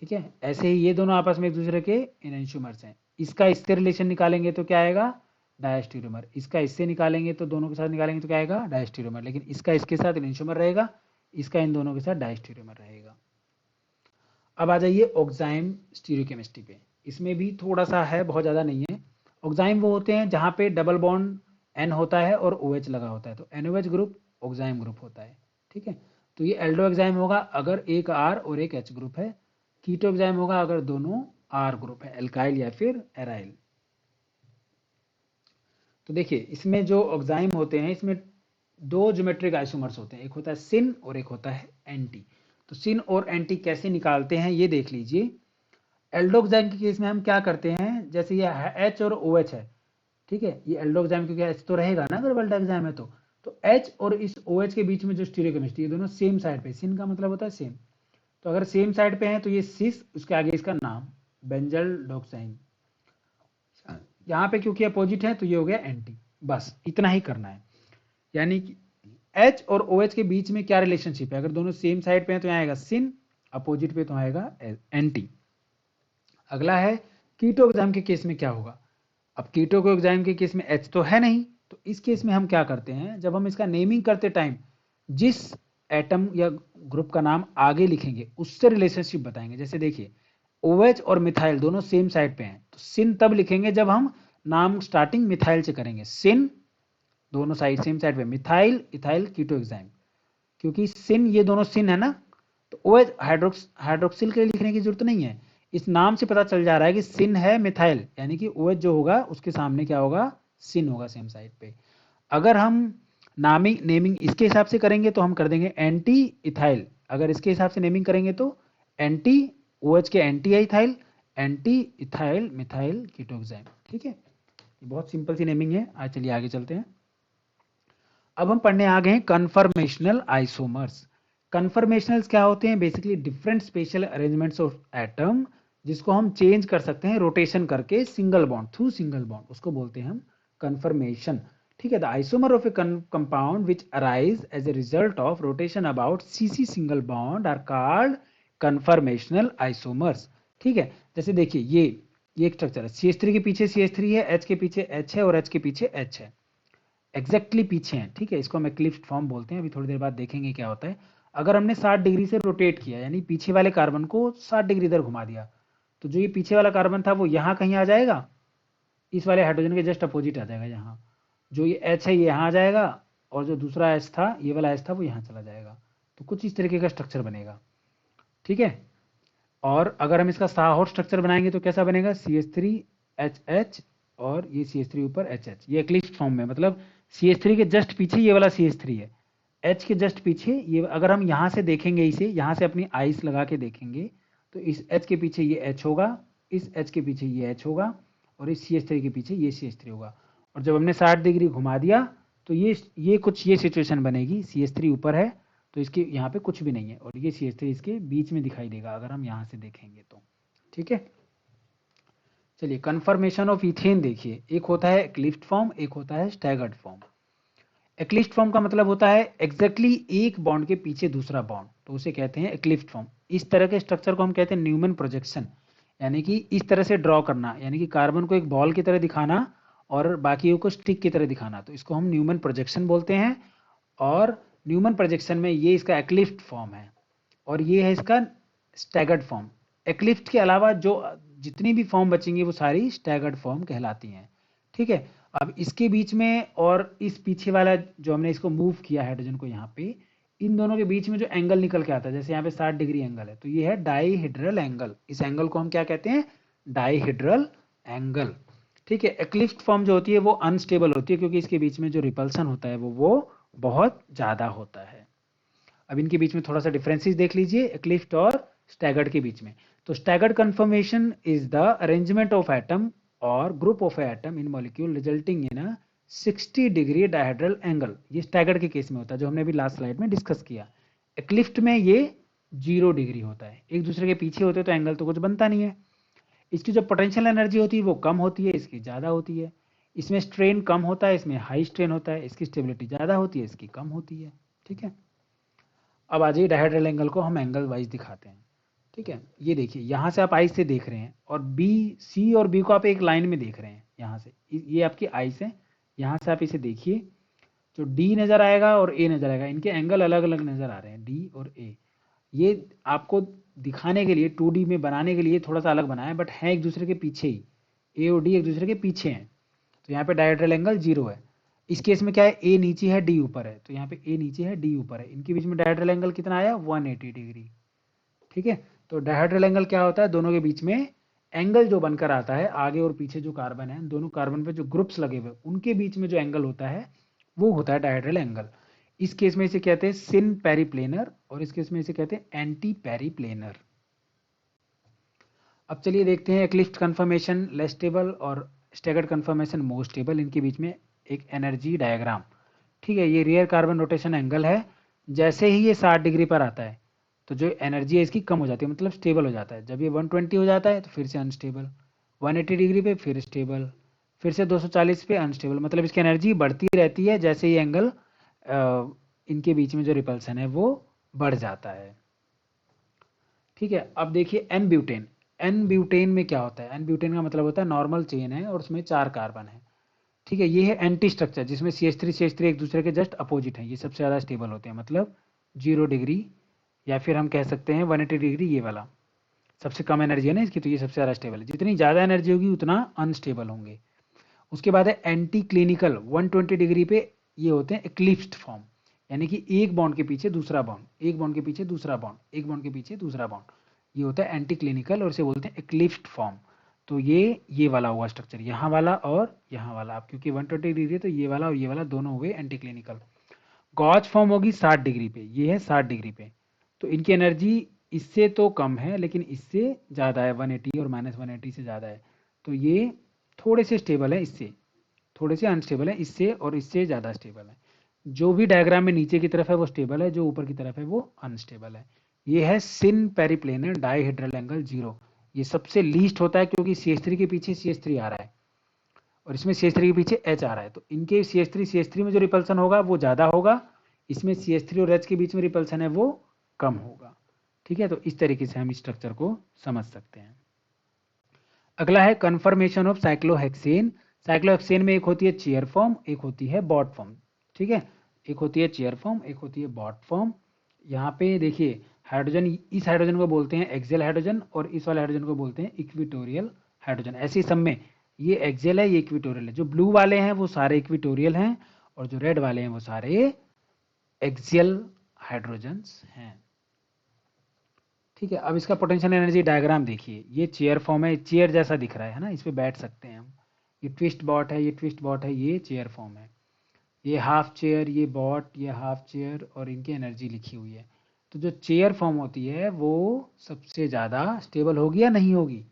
A: ठीक है, ऐसे ही ये दोनों आपस में एक दूसरे के इनेंशियोमर्स हैं। इसका इससे रिलेशन निकालेंगे तो क्या आएगा, डायस्टीरियोमर, इसका इससे निकालेंगे तो दोनों के साथ निकालेंगे तो क्या आएगा, डायस्टीरियोमर, लेकिन इसका इसके साथ इनेंशियोमर रहेगा, इसका इन दोनों के साथ डायस्टीरियोमर रहेगा। अब आ जाइए ऑक्साइम स्टीरियोकेमिस्ट्री पे, इसमें भी थोड़ा सा है, बहुत ज़्यादा नहीं है। ऑक्साइम वो होते हैं जहाँ पे डबल बॉन्ड N होता है और OH लगा होता है, तो NOH ग्रुप ऑक्साइम ग्रुप होता है। ठीक है, तो ये एल्डो एग्जाइम होगा अगर एक R और एक H ग्रुप है, कीटो एग्जाइम होगा अगर दोनों R ग्रुप है, एल्काइल या फिर एराइल। तो देखिए इसमें जो ऑक्साइम होते हैं इसमें दो ज्योमेट्रिक आइसोमर्स होते हैं, एक होता है सिन और एक होता है एंटी। तो सिन और एंटी कैसे निकालते हैं ये देख लीजिए। एल्डोक्साइम के केस में हम क्या करते हैं, जैसे ये H और OH है, ठीक है, ये एल्डोक्साइम क्योंकि H तो रहेगा ना अगर वेल्डोक्साइम है तो H और इस OH के बीच में जो स्टीरियोकेमिस्ट्री, ये दोनों सेम साइड पे, सिन का मतलब होता है सेम, तो अगर सेम साइड पे है तो ये सिस, उसके आगे इसका नाम बेंजल डॉक्साइन। यहाँ पे क्योंकि अपोजिट है तो ये हो गया एंटी। बस इतना ही करना है। यानी कि H और OH के बीच में क्या रिलेशनशिप है, अगर दोनों सेम साइड पे हैं तो यहाँ आएगा सिन, अपोजिट पे तो आएगा एंटी। अगला है कीटो एग्जाम के केस में क्या होगा। अब कीटो को एग्जाम के केस में H तो है नहीं, तो इस केस में हम क्या करते हैं, जब हम इसका नेमिंग करते टाइम जिस एटम या ग्रुप का नाम आगे लिखेंगे उससे रिलेशनशिप बताएंगे। जैसे देखिए OH और मिथाइल दोनों सेम साइड पे हैं, तो सिन तब लिखेंगे जब हम नाम स्टार्टिंग मिथाइल से करेंगे। सिन दोनों साइड सेम साइड पे, मिथाइल इथाइल कीटो एग्जाइम, क्योंकि सिन ये दोनों सिन है ना, तो OH हाइड्रोक्सिल के लिए लिखने की जरूरत नहीं है। इस नाम से पता चल जा रहा है कि सिन है मिथाइल, यानी कि OH जो होगा उसके सामने क्या होगा, सिन होगा सेम साइड पे। अगर हम नेमिंग इसके हिसाब से करेंगे तो हम कर देंगे एंटी इथाइल, अगर इसके हिसाब से नेमिंग करेंगे तो एंटी OH के anti ethyl, anti ethyl methyl ketoxime. ठीक है, बहुत सिंपल सी नेमिंग है। आज चलिए आगे चलते हैं। अब हम पढ़ने आ गए हैं कन्फर्मेशनल आइसोमर्स। कन्फर्मेशनल्स क्या होते हैं, basically different spatial arrangements of atom जिसको हम चेंज कर सकते हैं रोटेशन करके single bond through single bond, उसको बोलते हैं हम कन्फर्मेशन। ठीक है, the isomer of a compound which arise as a result of rotation about CC single bond are called conformational isomers. ठीक है, जैसे देखिए ये एक स्ट्रक्चर है, CH3 के पीछे CH3 है, H के पीछे H है और H के पीछे H है, एग्जैक्टली पीछे हैं। ठीक है, इसको हम एक्लिप्ट फॉर्म बोलते हैं, अभी थोड़ी देर बाद देखेंगे क्या होता है। अगर हमने 60 डिग्री से रोटेट किया, यानी पीछे वाले कार्बन को 60 डिग्री इधर घुमा दिया, तो जो ये पीछे वाला कार्बन था वो यहाँ कहीं आ जाएगा, इस वाले हाइड्रोजन के जस्ट अपोजिट आ जाएगा यहाँ। जो ये H है ये यहाँ आ जाएगा, और जो दूसरा H था, ये वाला H था, वो यहाँ चला जाएगा। तो कुछ इस तरीके का स्ट्रक्चर बनेगा। ठीक है, और अगर हम इसका साहौर स्ट्रक्चर बनाएंगे तो कैसा बनेगा, CH3HH और ये CH3 ऊपर HH, ये एक्लिप्ट फॉर्म में, मतलब CH3 के जस्ट पीछे ये वाला CH3 है, H के जस्ट पीछे ये। अगर हम यहाँ से देखेंगे, इसे यहाँ से अपनी आइस लगा के देखेंगे तो इस H के पीछे ये H होगा, इस H के पीछे ये H होगा, और इस CH3 के पीछे ये CH3 होगा। और जब हमने 60 डिग्री घुमा दिया तो ये कुछ ये सिचुएशन बनेगी, CH3 ऊपर है तो इसके यहाँ पे कुछ भी नहीं है, और ये CH3 इसके बीच में दिखाई देगा अगर हम यहाँ से देखेंगे तो। ठीक है, चलिए कन्फर्मेशन ऑफ इथेन देखिए, एक होता है एक्लिप्ट फॉर्म, एक होता है स्टैगर्ड फॉर्म। एक्लिप्ट फॉर्म का मतलब होता है एग्जैक्टली एक बॉन्ड के पीछे दूसरा बॉन्ड, तो उसे कहते हैं एक्लिप्ट फॉर्म। इस तरह के स्ट्रक्चर को हम कहते हैं न्यूमैन प्रोजेक्शन, यानी कि इस तरह से ड्रॉ करना, यानी कि कार्बन को एक बॉल की तरह दिखाना और बाकियों को स्टिक की तरह दिखाना, तो इसको हम न्यूमैन प्रोजेक्शन बोलते हैं। और न्यूमैन प्रोजेक्शन में ये इसका एक्लिप्ट फॉर्म है, और ये है इसका स्टैगर्ड फॉर्म। एक्लिप्ट के अलावा जो जितनी भी फॉर्म बचेंगी वो सारी स्टैगर्ड फॉर्म कहलाती हैं। ठीक है, अब इसके बीच में और इस पीछे वाला जो हमने इसको मूव किया हाइड्रोजन को यहाँ पे, इन दोनों के बीच में जो एंगल निकल के आता है, जैसे यहाँ पे 60 डिग्री एंगल है, तो ये है डाईहेड्रल एंगल। इस एंगल को हम क्या कहते हैं, डाईहेड्रल एंगल। ठीक है, एक्लिप्ट फॉर्म जो होती है वो अनस्टेबल होती है, क्योंकि इसके बीच में जो रिपल्सन होता है वो बहुत ज्यादा होता है। अब इनके बीच में थोड़ा सा डिफरेंसेस देख लीजिए एक्लिप्ट और स्टैगर्ड के बीच में। तो staggered conformation is the arrangement of atom और group of atom in molecule resulting in a 60 degree dihedral angle. ये स्टैगर्ड के केस में होता है, जो हमने अभी लास्ट स्लाइड में डिस्कस किया। एक्लिप्ट में ये 0 डिग्री होता है, एक दूसरे के पीछे होते तो एंगल तो कुछ बनता नहीं है। इसकी जो पोटेंशियल एनर्जी होती है वो कम होती है, इसकी ज़्यादा होती है। इसमें स्ट्रेन कम होता है, इसमें हाई स्ट्रेन होता है। इसकी स्टेबिलिटी ज़्यादा होती है, इसकी कम होती है। ठीक है, अब आ जाइए डायहेड्रल एंगल को हम एंगल वाइज दिखाते हैं। ठीक है, ये देखिए यहाँ से आप आई से देख रहे हैं, और सी और बी को आप एक लाइन में देख रहे हैं यहाँ से, ये आपकी आई से, यहाँ से आप इसे देखिए, जो डी नज़र आएगा और ए नज़र आएगा, इनके एंगल अलग अलग नज़र आ रहे हैं, डी और ए। ये आपको दिखाने के लिए 2D में बनाने के लिए थोड़ा सा अलग बनाया है, बट है एक दूसरे के पीछे ही, ए और डी एक दूसरे के पीछे हैं। तो यहाँ पे डायहेड्रल एंगल 0 है। इस केस में क्या है, ए नीचे है डी ऊपर है, तो यहाँ पे ए नीचे है डी ऊपर है, इनके बीच में डायहेड्रल एंगल कितना आया, 180 डिग्री। ठीक है, तो डायहेड्रल एंगल क्या होता है, दोनों के बीच में एंगल जो बनकर आता है, आगे और पीछे जो कार्बन है, दोनों कार्बन पे जो ग्रुप्स लगे हुए उनके बीच में जो एंगल होता है वो होता है डायहेड्रल एंगल। इस केस में इसे कहते हैं सिन पेरीप्लेनर, और इस केस में इसे कहते हैं एंटी पेरीप्लेनर। अब चलिए देखते हैं एक्लिप्ट कन्फर्मेशन लेस स्टेबल और स्टैगर्ड कन्फर्मेशन मोर स्टेबल, इनके बीच में एक एनर्जी डायग्राम। ठीक है, ये रियर कार्बन रोटेशन एंगल है। जैसे ही ये 60 डिग्री पर आता है तो जो एनर्जी है इसकी कम हो जाती है, मतलब स्टेबल हो जाता है। जब ये 120 हो जाता है तो फिर से अनस्टेबल, 180 डिग्री पे फिर स्टेबल, फिर से 240 पे अनस्टेबल, मतलब इसकी एनर्जी बढ़ती रहती है जैसे ये एंगल इनके बीच में जो रिपल्सन है वो बढ़ जाता है। ठीक है, अब देखिए एन ब्यूटेन। एन ब्यूटेन में क्या होता है? एन ब्यूटेन का मतलब होता है नॉर्मल चेन है और उसमें 4 कार्बन है। ठीक है, ये है एंटी स्ट्रक्चर जिसमें CH3 एक दूसरे के जस्ट अपोजिट हैं, ये सबसे ज़्यादा स्टेबल होते हैं, मतलब 0 डिग्री या फिर हम कह सकते हैं 180 डिग्री, ये वाला सबसे कम एनर्जी है ना इसकी, तो ये सबसे ज़्यादा स्टेबल है। जितनी ज़्यादा एनर्जी होगी उतना अनस्टेबल होंगे। उसके बाद है एंटी क्लिनिकल, 120 डिग्री पे ये होते हैं एक्लिप्स्ड फॉर्म, यानी कि एक बॉन्ड के पीछे दूसरा बॉन्ड, एक बॉन्ड के पीछे दूसरा बॉन्ड, एक बॉन्ड के पीछे दूसरा बॉन्ड, ये होता है एंटी क्लिनिकल और इसे बोलते हैं एक्लिप्स्ड फॉर्म। तो ये वाला हुआ स्ट्रक्चर, यहाँ वाला और यहाँ वाला, आप क्योंकि 120 डिग्री है तो ये वाला और ये वाला दोनों हो गए एंटी क्लिनिकल। गॉज फॉर्म होगी 60 डिग्री पे, ये है 60 डिग्री पे, तो इनकी एनर्जी इससे तो कम है लेकिन इससे ज़्यादा है, 180 और -180 से ज़्यादा है, तो ये थोड़े से स्टेबल है, इससे थोड़े से अनस्टेबल है, इससे और इससे ज़्यादा स्टेबल है। जो भी डायग्राम में नीचे की तरफ है वो स्टेबल है, जो ऊपर की तरफ है वो अनस्टेबल है। ये है सिन पेरिप्लेनर डाइहेड्रल एंगल 0, ये सबसे लीस्ट होता है क्योंकि CH3 के पीछे CH3 आ रहा है और इसमें CH3 के पीछे H आ रहा है, तो इनके CH3 में जो रिपल्सन होगा वो ज़्यादा होगा, इसमें CH3 और H के बीच में रिपल्सन है वो कम होगा। ठीक है, तो इस तरीके से हम स्ट्रक्चर को समझ सकते हैं। अगला है कन्फर्मेशन ऑफ साइक्लोहेक्सेन। साइक्लोहेक्सेन में एक होती है चेयर फॉर्म, एक होती है बॉट फॉर्म। ठीक है, एक होती है चेयर फॉर्म, एक होती है बॉट फॉर्म। यहाँ पे देखिए हाइड्रोजन, इस हाइड्रोजन को बोलते हैं एक्सियल हाइड्रोजन और इस वाले हाइड्रोजन को बोलते हैं इक्विटोरियल हाइड्रोजन। ऐसे ही सब में ये एक्सियल है, ये इक्विटोरियल है, जो ब्लू वाले हैं वो सारे इक्विटोरियल हैं और जो रेड वाले हैं वो सारे एक्सियल हाइड्रोजन्स हैं। ठीक है, अब इसका पोटेंशियल एनर्जी डायग्राम देखिए, ये चेयर फॉर्म है, चेयर जैसा दिख रहा है ना, इस पे बैठ सकते हैं हम। ये ट्विस्ट बॉट है, ये ट्विस्ट बॉट है, ये चेयर फॉर्म है, ये हाफ चेयर, ये बॉट, ये हाफ चेयर और इनकी एनर्जी लिखी हुई है। तो जो चेयर फॉर्म होती है वो सबसे ज़्यादा स्टेबल होगी या नहीं होगी?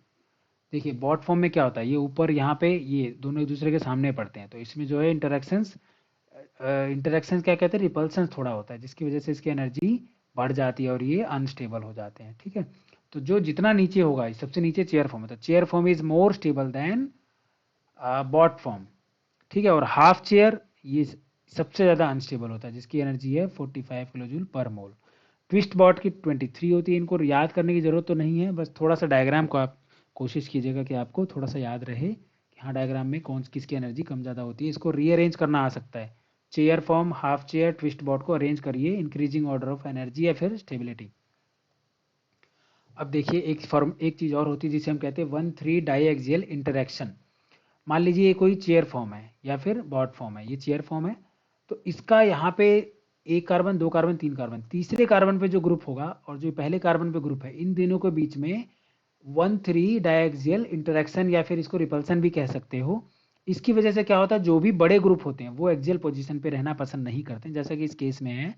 A: देखिए बॉट फॉर्म में क्या होता है, ये ऊपर यहाँ पे ये दोनों एक दूसरे के सामने पड़ते हैं, तो इसमें जो है इंटरेक्शंस, इंटरेक्शंस क्या कहते हैं, रिपल्सन थोड़ा होता है, जिसकी वजह से इसकी एनर्जी बढ़ जाती है और ये अनस्टेबल हो जाते हैं। ठीक है, तो जो जितना नीचे होगा, सबसे नीचे चेयर फॉर्म है, तो chair form is more stable than boat form. ठीक है, और हाफ चेयर ये सबसे ज़्यादा अनस्टेबल होता है, जिसकी एनर्जी है 45 किलो जूल पर मोल। ट्विस्ट बॉट की 23 होती है, इनको याद करने की जरूरत तो नहीं है, बस थोड़ा सा डायग्राम को आप कोशिश कीजिएगा कि आपको थोड़ा सा याद रहे कि हाँ डायग्राम में कौन किसकी एनर्जी कम ज़्यादा होती है। इसको रीअरेंज करना आ सकता है, chair form, half chair, twist boat को अरेंज करिए इंक्रीजिंग ऑर्डर ऑफ एनर्जी या फिर स्टेबिलिटी। अब देखिए एक चीज़ और होती है जिसे हम कहते हैं 1,3 डाईएक्सियल इंटरेक्शन। मान लीजिए ये कोई चेयर फॉर्म है या फिर बॉट फॉर्म है, ये चेयर फॉर्म है, तो इसका यहाँ पे एक कार्बन, दो कार्बन, तीन कार्बन, तीसरे कार्बन पे जो ग्रुप होगा और जो पहले कार्बन पे ग्रुप है, इन दोनों के बीच में 1,3 डायएक्सियल इंटरेक्शन या फिर इसको रिपल्सन भी कह सकते हो। इसकी वजह से क्या होता है, जो भी बड़े ग्रुप होते हैं वो एक्सियल पोजीशन पे रहना पसंद नहीं करते, जैसा कि इस केस में है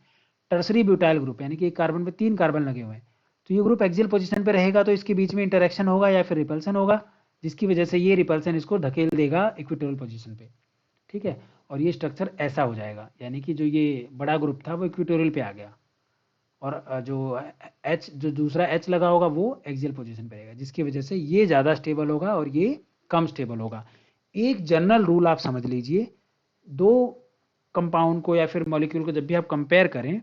A: टर्सरी ब्यूटाइल ग्रुप, यानी कि एक कार्बन पे 3 कार्बन लगे हुए हैं, तो ये ग्रुप एक्सियल पोजीशन पे रहेगा तो इसके बीच में इंटरेक्शन होगा या फिर रिपल्सन होगा, जिसकी वजह से ये रिपल्सन इसको धकेल देगा इक्वेटोरियल पोजीशन पे। ठीक है, और ये स्ट्रक्चर ऐसा हो जाएगा, यानी कि जो ये बड़ा ग्रुप था वो इक्वेटोरियल पे आ गया और जो एच, जो दूसरा एच लगा होगा वो एक्सियल पोजीशन पे रहेगा, जिसकी वजह से ये ज़्यादा स्टेबल होगा और ये कम स्टेबल होगा। एक जनरल रूल आप समझ लीजिए, दो कंपाउंड को या फिर मॉलिक्यूल को जब भी आप कंपेयर करें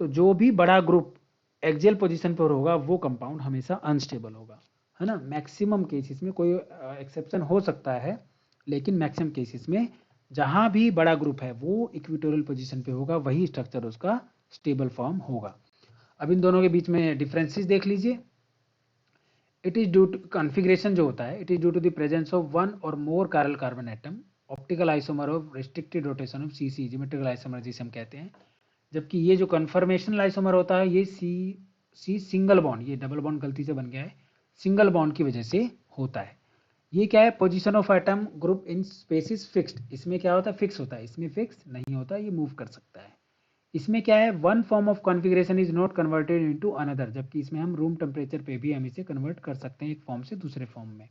A: तो जो भी बड़ा ग्रुप एक्सियल पोजीशन पर होगा वो कंपाउंड हमेशा अनस्टेबल होगा, है ना। मैक्सिमम केसेस में, कोई एक्सेप्शन हो सकता है, लेकिन मैक्सिमम केसेस में जहां भी बड़ा ग्रुप है वो इक्वेटोरियल पोजीशन पे होगा, वही स्ट्रक्चर उसका स्टेबल फॉर्म होगा। अब इन दोनों के बीच में डिफरेंसेस देख लीजिए। It is due to configuration जो होता है, it is due to the presence of one और more chiral carbon atom, optical isomer of restricted rotation of CC, geometrical isomer जिसे हम कहते हैं। जबकि ये जो कन्फर्मेशनल आइसोमर होता है ये सी सिंगल बॉन्ड, ये डबल बॉन्ड गलती से बन गया है, सिंगल बॉन्ड की वजह से होता है। ये क्या है, position of atom group in space is fixed, इसमें क्या होता है, फिक्स होता है, इसमें फिक्स नहीं होता, ये मूव कर सकता है। इसमें क्या है, one form of configuration is not converted into another, जबकि इसमें हम रूम टेम्परेचर पे भी हम इसे कन्वर्ट कर सकते हैं एक फॉर्म से दूसरे फॉर्म में।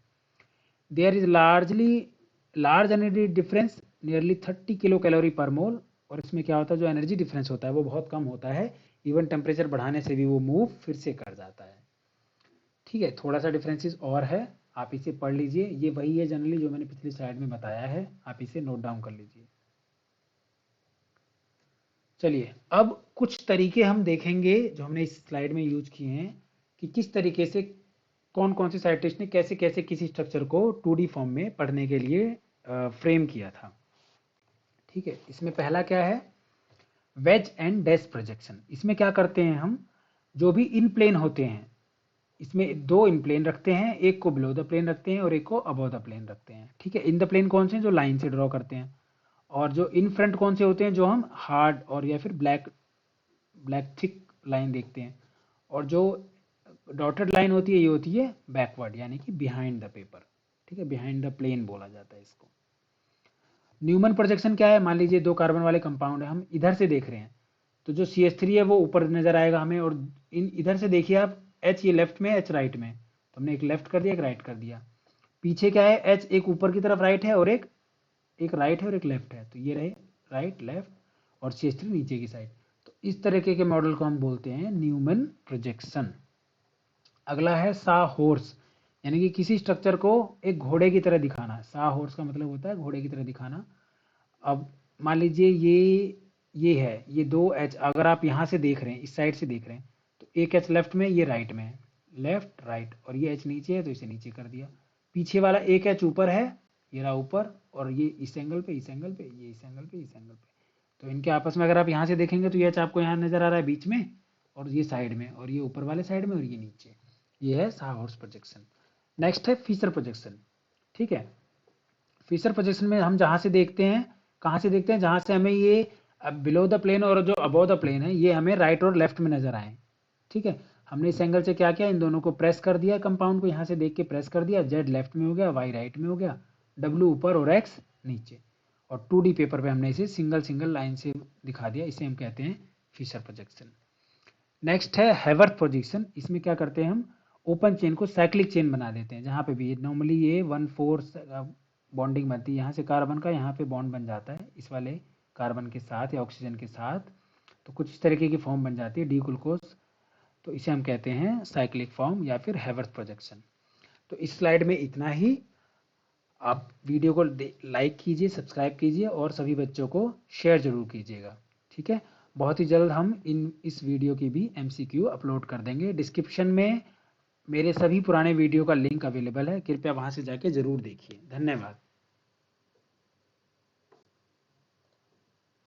A: There is large energy difference nearly 30 kilo calorie per mole, और इसमें क्या होता है, जो एनर्जी डिफरेंस होता है वो बहुत कम होता है, इवन टेम्परेचर बढ़ाने से भी वो मूव फिर से कर जाता है। ठीक है, थोड़ा सा डिफरेंसेस और है, आप इसे पढ़ लीजिए। ये वही है जनरली जो मैंने पिछली स्लाइड में बताया है, आप इसे नोट डाउन कर लीजिए। चलिए अब कुछ तरीके हम देखेंगे जो हमने इस स्लाइड में यूज किए हैं कि किस तरीके से कौन कौन से साइंटिस्ट ने कैसे कैसे किसी स्ट्रक्चर को 2D फॉर्म में पढ़ने के लिए फ्रेम किया था। ठीक है, इसमें पहला क्या है, वेज एंड डैश प्रोजेक्शन। इसमें क्या करते हैं हम, जो भी इन प्लेन होते हैं, इसमें दो इन प्लेन रखते हैं, एक को बिलो द प्लेन रखते हैं और एक को अबव द प्लेन रखते हैं। ठीक है, इन द प्लेन कौन से, जो लाइन से ड्रॉ करते हैं, और जो इन फ्रंट कौन से होते हैं, जो हम हार्ड और या फिर ब्लैक ब्लैक थिक लाइन देखते हैं, और जो डॉटेड लाइन होती है ये होती है बैकवर्ड यानी कि बिहाइंड द पेपर। ठीक है, बिहाइंड द प्लेन बोला जाता है इसको। न्यूमन प्रोजेक्शन क्या है, मान लीजिए दो कार्बन वाले कंपाउंड है, हम इधर से देख रहे हैं तो जो CH3 है वो ऊपर नजर आएगा हमें, और इन इधर से देखिए आप, H ये लेफ्ट में, H राइट में, तो हमने एक लेफ्ट कर दिया एक राइट कर दिया। पीछे क्या है, H एक ऊपर की तरफ राइट है और एक राइट है और एक लेफ्ट है, तो ये रहे राइट लेफ्ट, और CH3 नीचे की साइड। तो इस तरीके के मॉडल को हम बोलते हैं न्यूमन प्रोजेक्शन। अगला है सा हॉर्स, यानी कि किसी स्ट्रक्चर को एक घोड़े की तरह दिखाना। सा हॉर्स का मतलब होता है घोड़े की तरह दिखाना। अब मान लीजिए ये है, ये दो एच अगर आप यहाँ से देख रहे हैं, इस साइड से देख रहे हैं, तो एक एच लेफ्ट में, ये राइट में है, लेफ्ट राइट, और ये एच नीचे है तो इसे नीचे कर दिया। पीछे वाला एक एच ऊपर है, ये रहा ऊपर, और ये इस एंगल पे, इस एंगल पे, ये इस एंगल पे, इस एंगल पे। तो इनके आपस में अगर आप यहाँ से देखेंगे तो ये एच आपको यहाँ नजर आ रहा है बीच में, और ये साइड में, और ये ऊपर वाले साइड में, और ये नीचे। ये है सा हॉर्स प्रोजेक्शन। नेक्स्ट है फिशर प्रोजेक्शन। ठीक है, फिशर प्रोजेक्शन में हम जहां से देखते हैं, कहां से देखते हैं, जहां से हमें ये बिलो द प्लेन और जो अबव द प्लेन है ये हमें राइट और लेफ्ट में नजर आए। ठीक है, हमने इस एंगल से क्या किया, इन दोनों को प्रेस कर दिया, कंपाउंड को यहाँ से देख के प्रेस कर दिया, जेड लेफ्ट में हो गया, वाई राइट में हो गया, डब्ल्यू ऊपर और एक्स नीचे, और 2D पेपर पे हमने इसे सिंगल सिंगल लाइन से दिखा दिया। इसे हम कहते हैं फिशर प्रोजेक्शन। नेक्स्ट है हैवर्थ प्रोजेक्शन। इसमें क्या करते हैं, हम ओपन चेन को साइक्लिक चेन बना देते हैं, जहाँ पे भी नॉर्मली ये 1,4 बॉन्डिंग बनती है, यहाँ से कार्बन का यहाँ पे बॉन्ड बन जाता है इस वाले कार्बन के साथ या ऑक्सीजन के साथ, तो कुछ इस तरीके की फॉर्म बन जाती है डी ग्लूकोज, तो इसे हम कहते हैं साइक्लिक फॉर्म या फिर हैवर्थ प्रोजेक्शन। तो इस स्लाइड में इतना ही। आप वीडियो को लाइक कीजिए, सब्सक्राइब कीजिए और सभी बच्चों को शेयर जरूर कीजिएगा। ठीक है, बहुत ही जल्द हम इस वीडियो की भी MCQ अपलोड कर देंगे। डिस्क्रिप्शन में मेरे सभी पुराने वीडियो का लिंक अवेलेबल है, कृपया वहां से जाके जरूर देखिए। धन्यवाद।